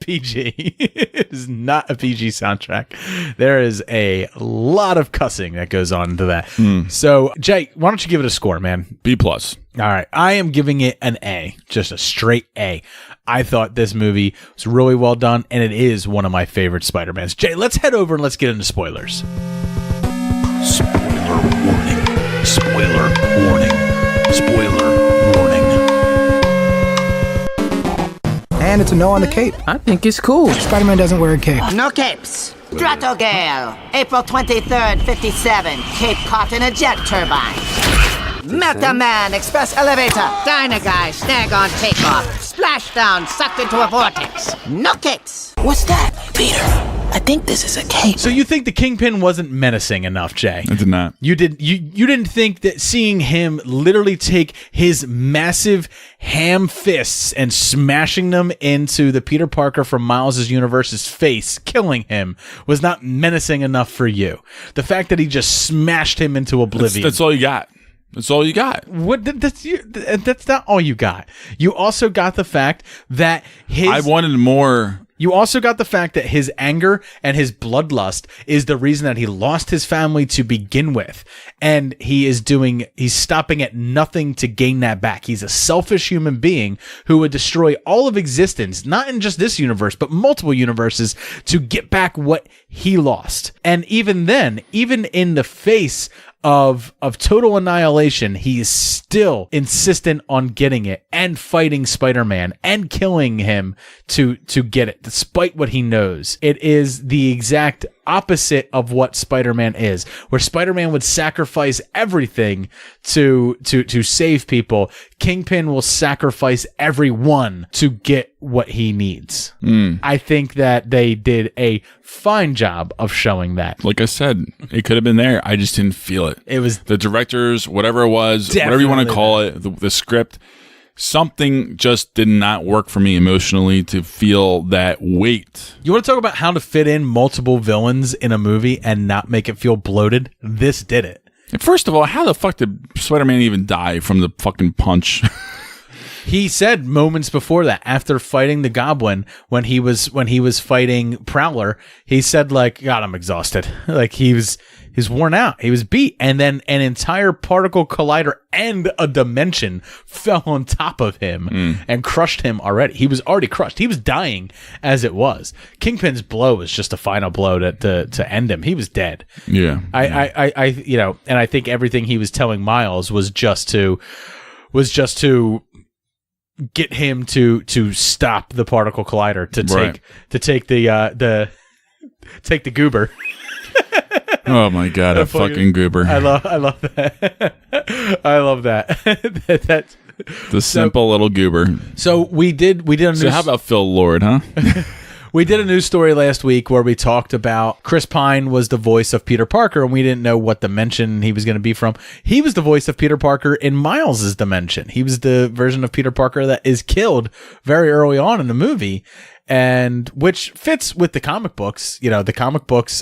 PG. It is not a PG soundtrack. There is a lot of cussing that goes on into that. So, Jay, why don't you give it a score, man? B+. All right. I am giving it an A, just a straight A. I thought this movie was really well done, and it is one of my favorite Spider-Mans. Jay, let's head over and let's get into spoilers. Spoiler warning. Spoiler warning. Spoiler warning. And it's a no on the cape. I think it's cool. Spider-Man doesn't wear a cape. No capes. Strato Gale, April 23rd, 57. Cape caught in a jet turbine. Meta Man, Express Elevator. Dyna Guy, snag on takeoff. Splashdown, sucked into a vortex. No capes. What's that, Peter? I think this is a cape. So you think the Kingpin wasn't menacing enough, Jay? I did not. You didn't think that seeing him literally take his massive ham fists and smashing them into the Peter Parker from Miles' universe's face, killing him, was not menacing enough for you? The fact that he just smashed him into oblivion. That's all you got. That's all you got. What? That's not all you got. You also got the fact that I wanted more. You also got the fact that his anger and his bloodlust is the reason that he lost his family to begin with. And he's stopping at nothing to gain that back. He's a selfish human being who would destroy all of existence, not in just this universe, but multiple universes, to get back what he lost. And even then, even in the face of total annihilation, he is still insistent on getting it and fighting Spider-Man and killing him to get it, despite what he knows. It is the exact opposite of what Spider-Man is, where Spider-Man would sacrifice everything to save people. Kingpin will sacrifice everyone to get what he needs. I think that they did a fine job of showing that. Like I said, it could have been there. I just didn't feel it. It was the directors, whatever it was, whatever you want to call it, the script. Something just did not work for me emotionally to feel that weight. You want to talk about how to fit in multiple villains in a movie and not make it feel bloated? This did it. First of all, how the fuck did Spider-Man even die from the fucking punch? He said moments before that, after fighting the Goblin, when he was fighting Prowler, he said, like, God, I'm exhausted. Like, he's worn out. He was beat. And then an entire particle collider and a dimension fell on top of him and crushed him already. He was already crushed. He was dying as it was. Kingpin's blow was just a final blow to end him. He was dead. Yeah. And I think everything he was telling Miles was just to get him to stop the particle collider, to take the goober. Oh my God, a fucking goober. I love that. I love that. That's the simple little goober. So we did a So how about Phil Lord, huh? We did a news story last week where we talked about Chris Pine was the voice of Peter Parker, and we didn't know what dimension he was going to be from. He was the voice of Peter Parker in Miles's dimension. He was the version of Peter Parker that is killed very early on in the movie, and which fits with the comic books. You know, the comic books,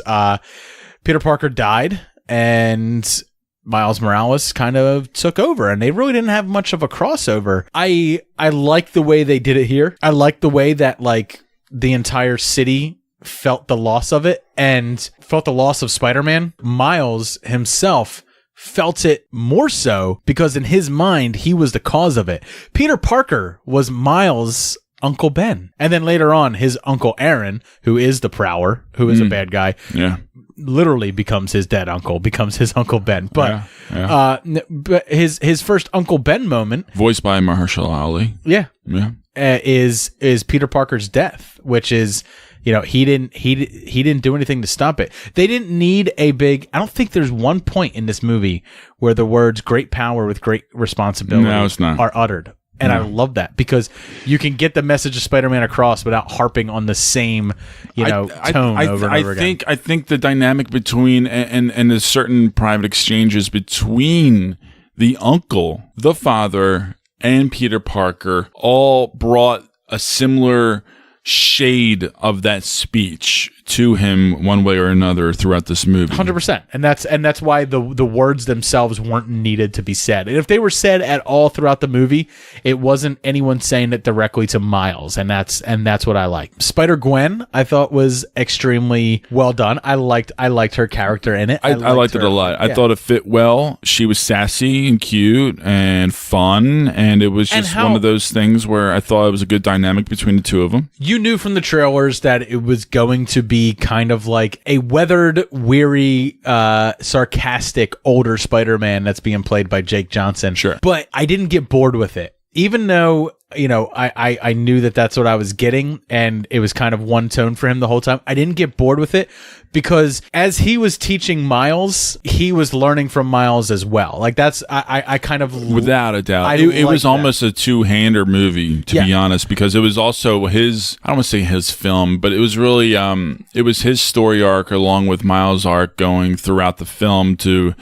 Peter Parker died, and Miles Morales kind of took over, and they really didn't have much of a crossover. I like the way they did it here. I like the way that, like, the entire city felt the loss of it and felt the loss of Spider-Man. Miles himself felt it more so because in his mind, he was the cause of it. Peter Parker was Miles' Uncle Ben. And then later on, his Uncle Aaron, who is the Prowler, who is a bad guy, literally becomes his dead uncle, becomes his Uncle Ben. But but his first Uncle Ben moment, voiced by Mahershala Ali. Is Peter Parker's death, which is, you know, he didn't do anything to stop it. They didn't need a big. I don't think there's one point in this movie where the words "great power with great responsibility" are uttered. And I love that because you can get the message of Spider-Man across without harping on the same, tone over and over again. I think the dynamic between and the certain private exchanges between the uncle, the father, and Peter Parker all brought a similar shade of that speech to him one way or another throughout this movie. 100%. And that's why the words themselves weren't needed to be said. And if they were said at all throughout the movie, it wasn't anyone saying it directly to Miles, and that's what I like. Spider-Gwen, I thought was extremely well done. I liked her character in it. I liked it a lot. I thought it fit well. She was sassy and cute and fun, and it was just one of those things where I thought it was a good dynamic between the two of them. You knew from the trailers that it was going to be kind of like a weathered, weary, sarcastic, older Spider-Man that's being played by Jake Johnson. Sure. But I didn't get bored with it. Even though, I knew that that's what I was getting and it was kind of one tone for him the whole time. I didn't get bored with it because as he was teaching Miles, he was learning from Miles as well. Like that's, I kind of... Without a doubt. It was almost a two-hander movie, to be honest, because it was also his, I don't want to say his film, but it was really, it was his story arc along with Miles' arc going throughout the film to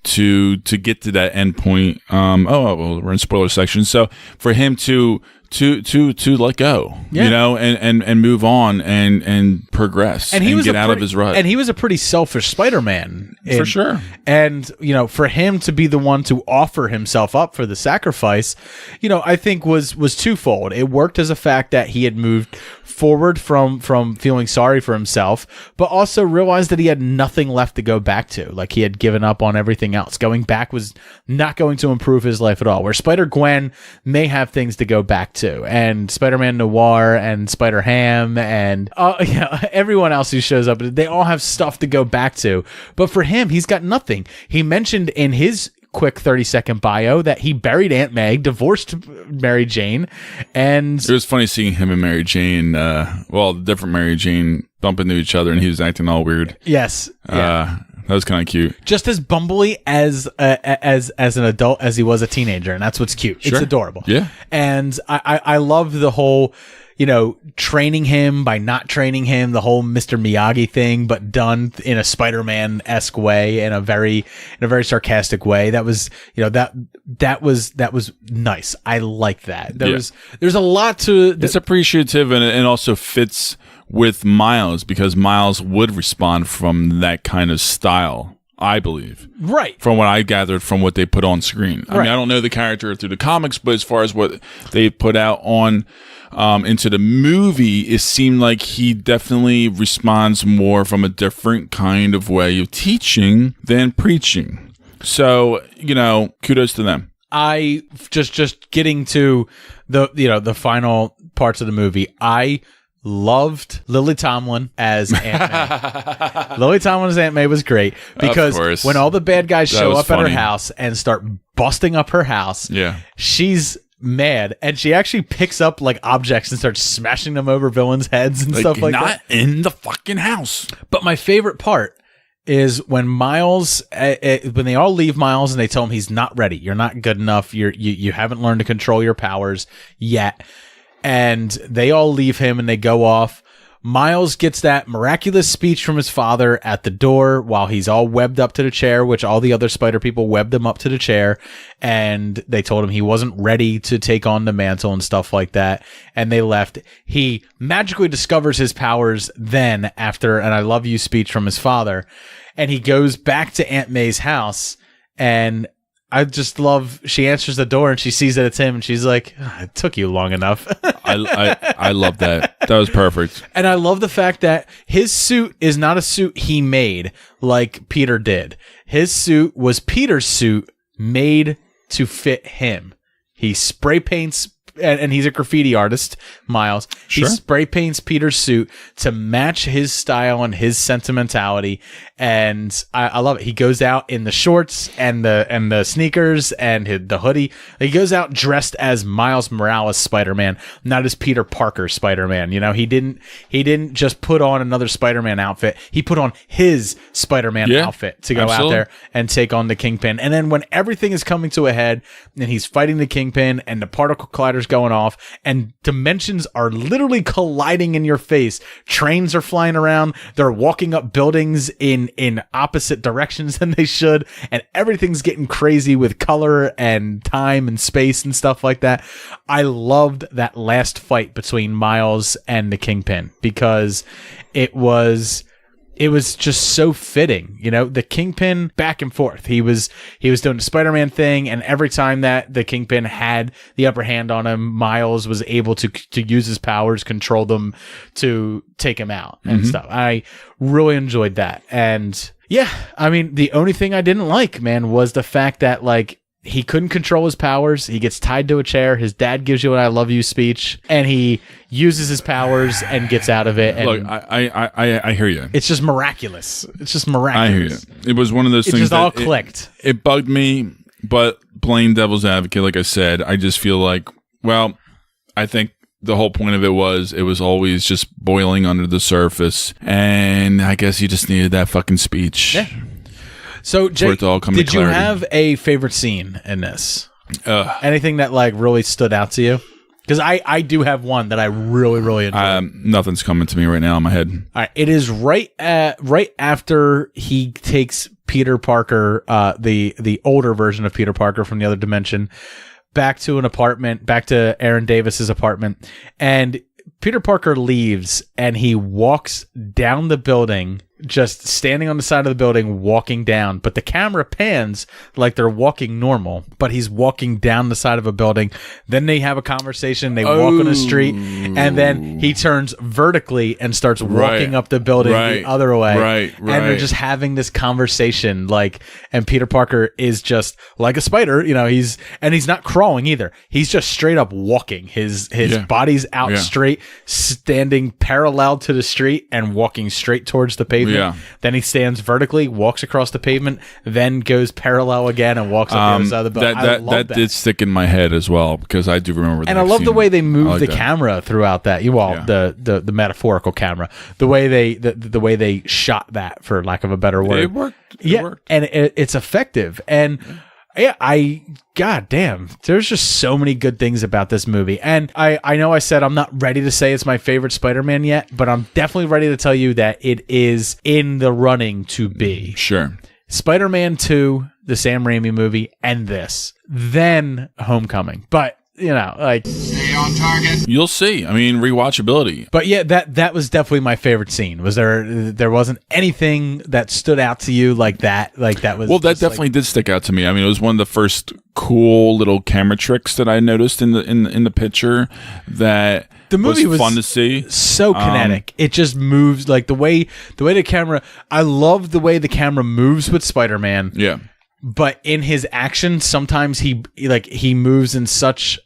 get to that end point. We're in spoiler section. So for him to let go, and move on and progress and get out of his rut. And he was a pretty selfish Spider-Man. For sure. And, for him to be the one to offer himself up for the sacrifice, I think was twofold. It worked as a fact that he had moved forward from feeling sorry for himself, but also realized that he had nothing left to go back to. Like he had given up on everything else. Going back was not going to improve his life at all. Where Spider-Gwen may have things to go back to, and Spider-Man Noir and Spider-Ham and everyone else who shows up, they all have stuff to go back to. But for him, he's got nothing. He mentioned in his quick 30-second bio that he buried Aunt May, divorced Mary Jane, and it was funny seeing him and Mary Jane, different Mary Jane, bump into each other, and he was acting all weird. Yes, that was kind of cute. Just as bumbly as an adult as he was a teenager, and that's what's cute. Sure. It's adorable. Yeah, and I love the whole, training him by not training him, the whole Mr. Miyagi thing, but done in a Spider-Man-esque way, in a very sarcastic way. That was, that was nice. I like that. There's a lot to. It's appreciative and also fits with Miles because Miles would respond from that kind of style. I believe. Right. From what I gathered from what they put on screen. I mean, I don't know the character through the comics, but as far as what they put out on into the movie, it seemed like he definitely responds more from a different kind of way of teaching than preaching. So, kudos to them. I just getting to the final parts of the movie, I loved Lily Tomlin as Aunt May. Lily Tomlin as Aunt May was great because when all the bad guys show up at her house and start busting up her house, she's mad and she actually picks up like objects and starts smashing them over villains' heads and stuff like that. Not in the fucking house. But my favorite part is when Miles, when they all leave Miles and they tell him he's not ready. You're not good enough. You haven't learned to control your powers yet. And they all leave him and they go off. Miles gets that miraculous speech from his father at the door while he's all webbed up to the chair, which all the other spider people webbed him up to the chair. And they told him he wasn't ready to take on the mantle and stuff like that. And they left. He magically discovers his powers then after an I love you speech from his father. And he goes back to Aunt May's house and I just love, she answers the door and she sees that it's him and she's like, it took you long enough. I love that. That was perfect. And I love the fact that his suit is not a suit he made like Peter did. His suit was Peter's suit made to fit him. He spray paints and he's a graffiti artist, Miles. Sure. He spray paints Peter's suit to match his style and his sentimentality, and I love it. He goes out in the shorts and the sneakers and the hoodie. He goes out dressed as Miles Morales Spider-Man, not as Peter Parker Spider-Man. You know, he didn't just put on another Spider-Man outfit. He put on his Spider-Man outfit to go out there and take on the Kingpin. And then when everything is coming to a head and he's fighting the Kingpin and the particle collider's going off and dimensions are literally colliding in your face, trains are flying around, they're walking up buildings in opposite directions than they should, and everything's getting crazy with color and time and space and stuff like that. I loved that last fight between Miles and the Kingpin because it was just so fitting. You know, the Kingpin back and forth. He was doing the Spider-Man thing, and every time that the Kingpin had the upper hand on him, Miles was able to use his powers, control them to take him out and stuff. I really enjoyed that. And yeah, I mean, the only thing I didn't like, man, was the fact that like he couldn't control his powers. He gets tied to a chair. His dad gives you an "I love you" speech, and he uses his powers and gets out of it. And look, I hear you. It's just miraculous. It's just miraculous. I hear you. It was one of those things just that all clicked. It bugged me, but playing devil's advocate, like I said, I just feel like, well, I think the whole point of it was always just boiling under the surface, and I guess you just needed that fucking speech. Yeah. So, Jay, did you have a favorite scene in this? Anything that like really stood out to you? Because I do have one that I really, really enjoyed. Nothing's coming to me right now in my head. All right, it is right after he takes Peter Parker, the older version of Peter Parker from the other dimension, back to an apartment, back to Aaron Davis's apartment, and Peter Parker leaves and he walks down the building, just standing on the side of the building, walking down, but the camera pans like they're walking normal, but he's walking down the side of a building. Then they have a conversation, they walk on the street, and then he turns vertically and starts walking up the building the other way. And they're just having this conversation, like, and Peter Parker is just like a spider, you know, he's not crawling either. He's just straight up walking. His body's out straight, standing parallel to the street and walking straight towards the pavement. Then he stands vertically, walks across the pavement, then goes parallel again and walks up the other side of the building. That did stick in my head as well, because I do remember that. And I love the way they move the camera throughout that. The metaphorical camera, the way they shot that, for lack of a better word. It worked. And it's effective. And God damn, there's just so many good things about this movie. And I know I said I'm not ready to say it's my favorite Spider-Man yet, but I'm definitely ready to tell you that it is in the running to be. Sure. Spider-Man 2, the Sam Raimi movie, and this. Then Homecoming. But you know, like, stay on target. You'll see. I mean, rewatchability. But yeah, that was definitely my favorite scene. Was there wasn't anything that stood out to you like that? Like that was. Well, that definitely did stick out to me. I mean, it was one of the first cool little camera tricks that I noticed in the picture that. The movie was fun to see. So kinetic. It just moves like the way the camera. I love the way the camera moves with Spider-Man. Yeah. But in his action, sometimes he moves in such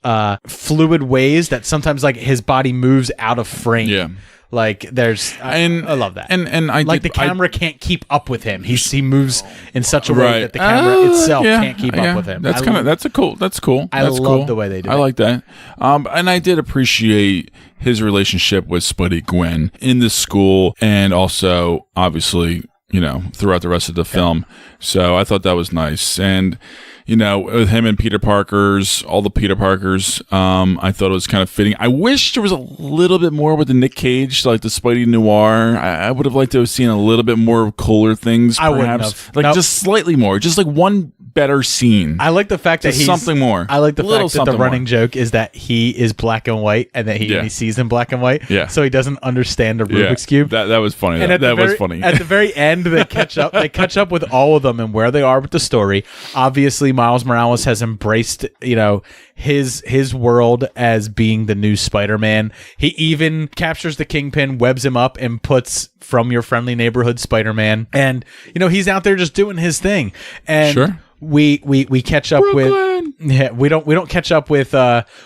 fluid ways that sometimes like his body moves out of frame. Yeah. Like I love that. And I like the camera can't keep up with him. He moves in such a way that the camera itself can't keep up with him. That's cool. I love the way they do it. I like that. And I did appreciate his relationship with Spuddy Gwen in the school, and also obviously, you know, throughout the rest of the film. So I thought that was nice. And, you know, with him and all the Peter Parkers, I thought it was kind of fitting. I wish there was a little bit more with the Nick Cage, like the Spidey Noir. I would have liked to have seen a little bit more cooler things, perhaps. I wouldn't have. Like, just slightly more. Just like one better scene. I like the fact that he's something more. I like the fact that the running joke is that he is black and white, and that he sees in black and white. Yeah. So he doesn't understand the Rubik's Cube. That was funny. And that was funny. At the very end, they catch up. They catch up with all of them and where they are with the story. Obviously, Miles Morales has embraced, you know, his world as being the new Spider-Man. He even captures the Kingpin, webs him up, and puts "From Your Friendly Neighborhood Spider-Man." And you know, he's out there just doing his thing. And sure. We catch up with Yeah, we don't catch up with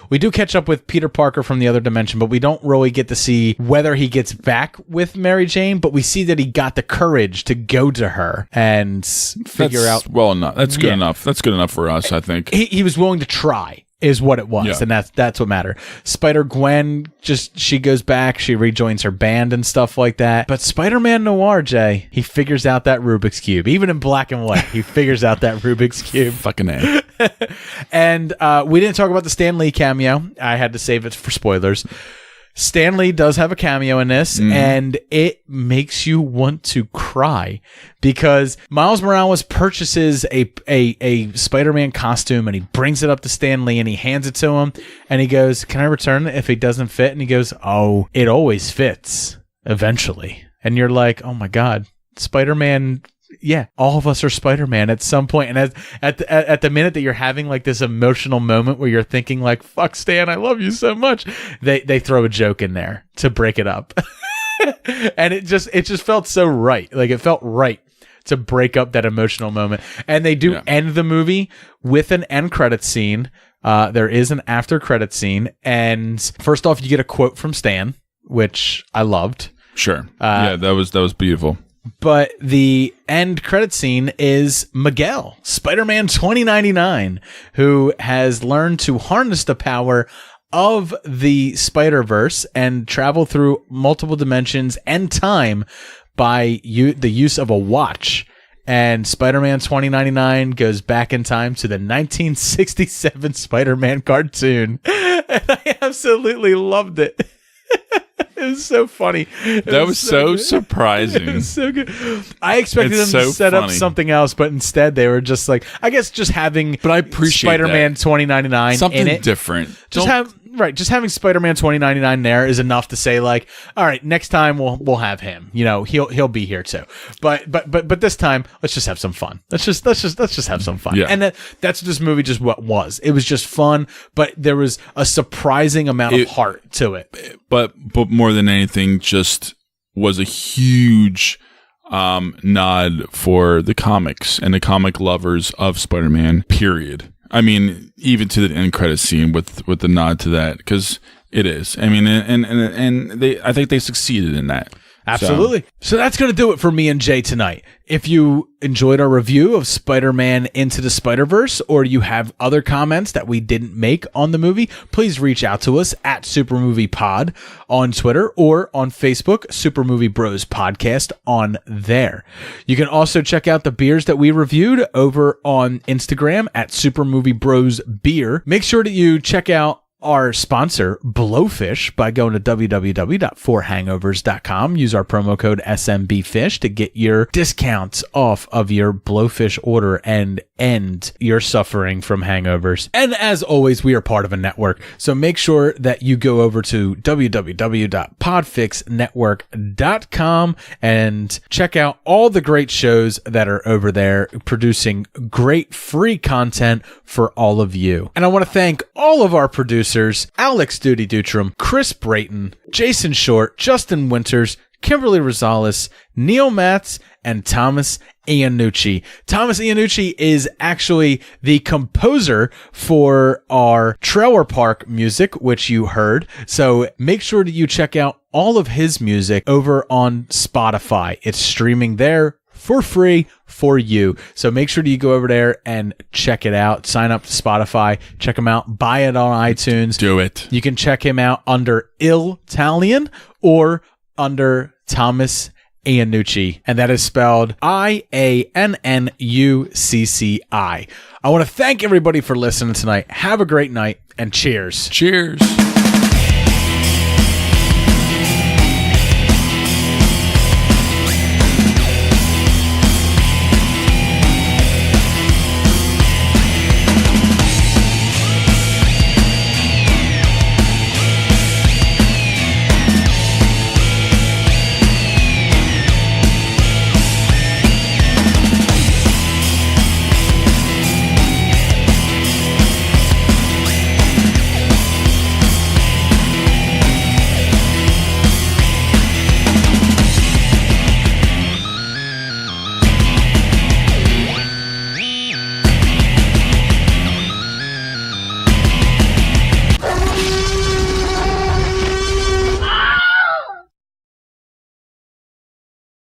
we do catch up with Peter Parker from the other dimension, but we don't really get to see whether he gets back with Mary Jane, but we see that he got the courage to go to her and figure out that's good enough. That's good enough for us, I think. He was willing to try. Is what it was, and that's what mattered. Spider-Gwen, she goes back, she rejoins her band and stuff like that. But Spider-Man Noir, Jay, he figures out that Rubik's Cube. Even in black and white, he figures out that Rubik's Cube. Fucking A. And we didn't talk about the Stan Lee cameo. I had to save it for spoilers. Stan Lee does have a cameo in this, and it makes you want to cry because Miles Morales purchases a Spider-Man costume and he brings it up to Stan Lee and he hands it to him and he goes, "Can I return it if it doesn't fit?" And he goes, "Oh, it always fits eventually." And you're like, "Oh my God, Spider-Man." Yeah, all of us are Spider-Man at some point. And at the minute that you're having like this emotional moment where you're thinking like, "Fuck Stan, I love you so much," they throw a joke in there to break it up. And it just felt so right. Like it felt right to break up that emotional moment. And they do end the movie with an end credit scene. There is an after credit scene. And first off, you get a quote from Stan, which I loved. Sure. Yeah, that was beautiful. But the end credit scene is Miguel, Spider-Man 2099, who has learned to harness the power of the Spider-Verse and travel through multiple dimensions and time by the use of a watch. And Spider-Man 2099 goes back in time to the 1967 Spider-Man cartoon. And I absolutely loved it. It was so funny. That was so surprising. It was so good. I expected them to set up something else, but instead they were just like, I guess just having but I appreciate Spider-Man 2099 something in it. Different. Just having Spider-Man 2099 there is enough to say like, all right, next time we'll have him. You know, he'll be here too. But this time, let's just have some fun. Let's just have some fun. Yeah. And that's what this movie just what was. It was just fun, but there was a surprising amount of heart to it. But more than anything, just was a huge nod for the comics and the comic lovers of Spider-Man, period. I mean, even to the end credit scene with the nod to that, because it is. I mean, and I think they succeeded in that. Absolutely. So that's going to do it for me and Jay tonight. If you enjoyed our review of Spider-Man Into the Spider-Verse, or you have other comments that we didn't make on the movie, please reach out to us at SuperMoviePod on Twitter or on Facebook, Super Movie Bros Podcast on there. You can also check out the beers that we reviewed over on Instagram at Super Movie Bros Beer. Make sure that you check out our sponsor, Blowfish, by going to www.4hangovers.com. Use our promo code SMBFish to get your discounts off of your Blowfish order and end your suffering from hangovers. And as always, we are part of a network, so make sure that you go over to www.podfixnetwork.com and check out all the great shows that are over there, producing great free content for all of you. And I want to thank all of our producers, Alex Duty Dutram, Chris Brayton, Jason Short, Justin Winters, Kimberly Rosales, Neil Matz, and Thomas Iannucci. Thomas Iannucci is actually the composer for our Trailer Park music, which you heard. So make sure that you check out all of his music over on Spotify. It's streaming there for free for you. So make sure that you go over there and check it out. Sign up to Spotify. Check him out. Buy it on iTunes. Do it. You can check him out under Italian or under Thomas Iannucci, and that is spelled Iannucci. I want to thank everybody for listening tonight. Have a great night, and cheers. Cheers.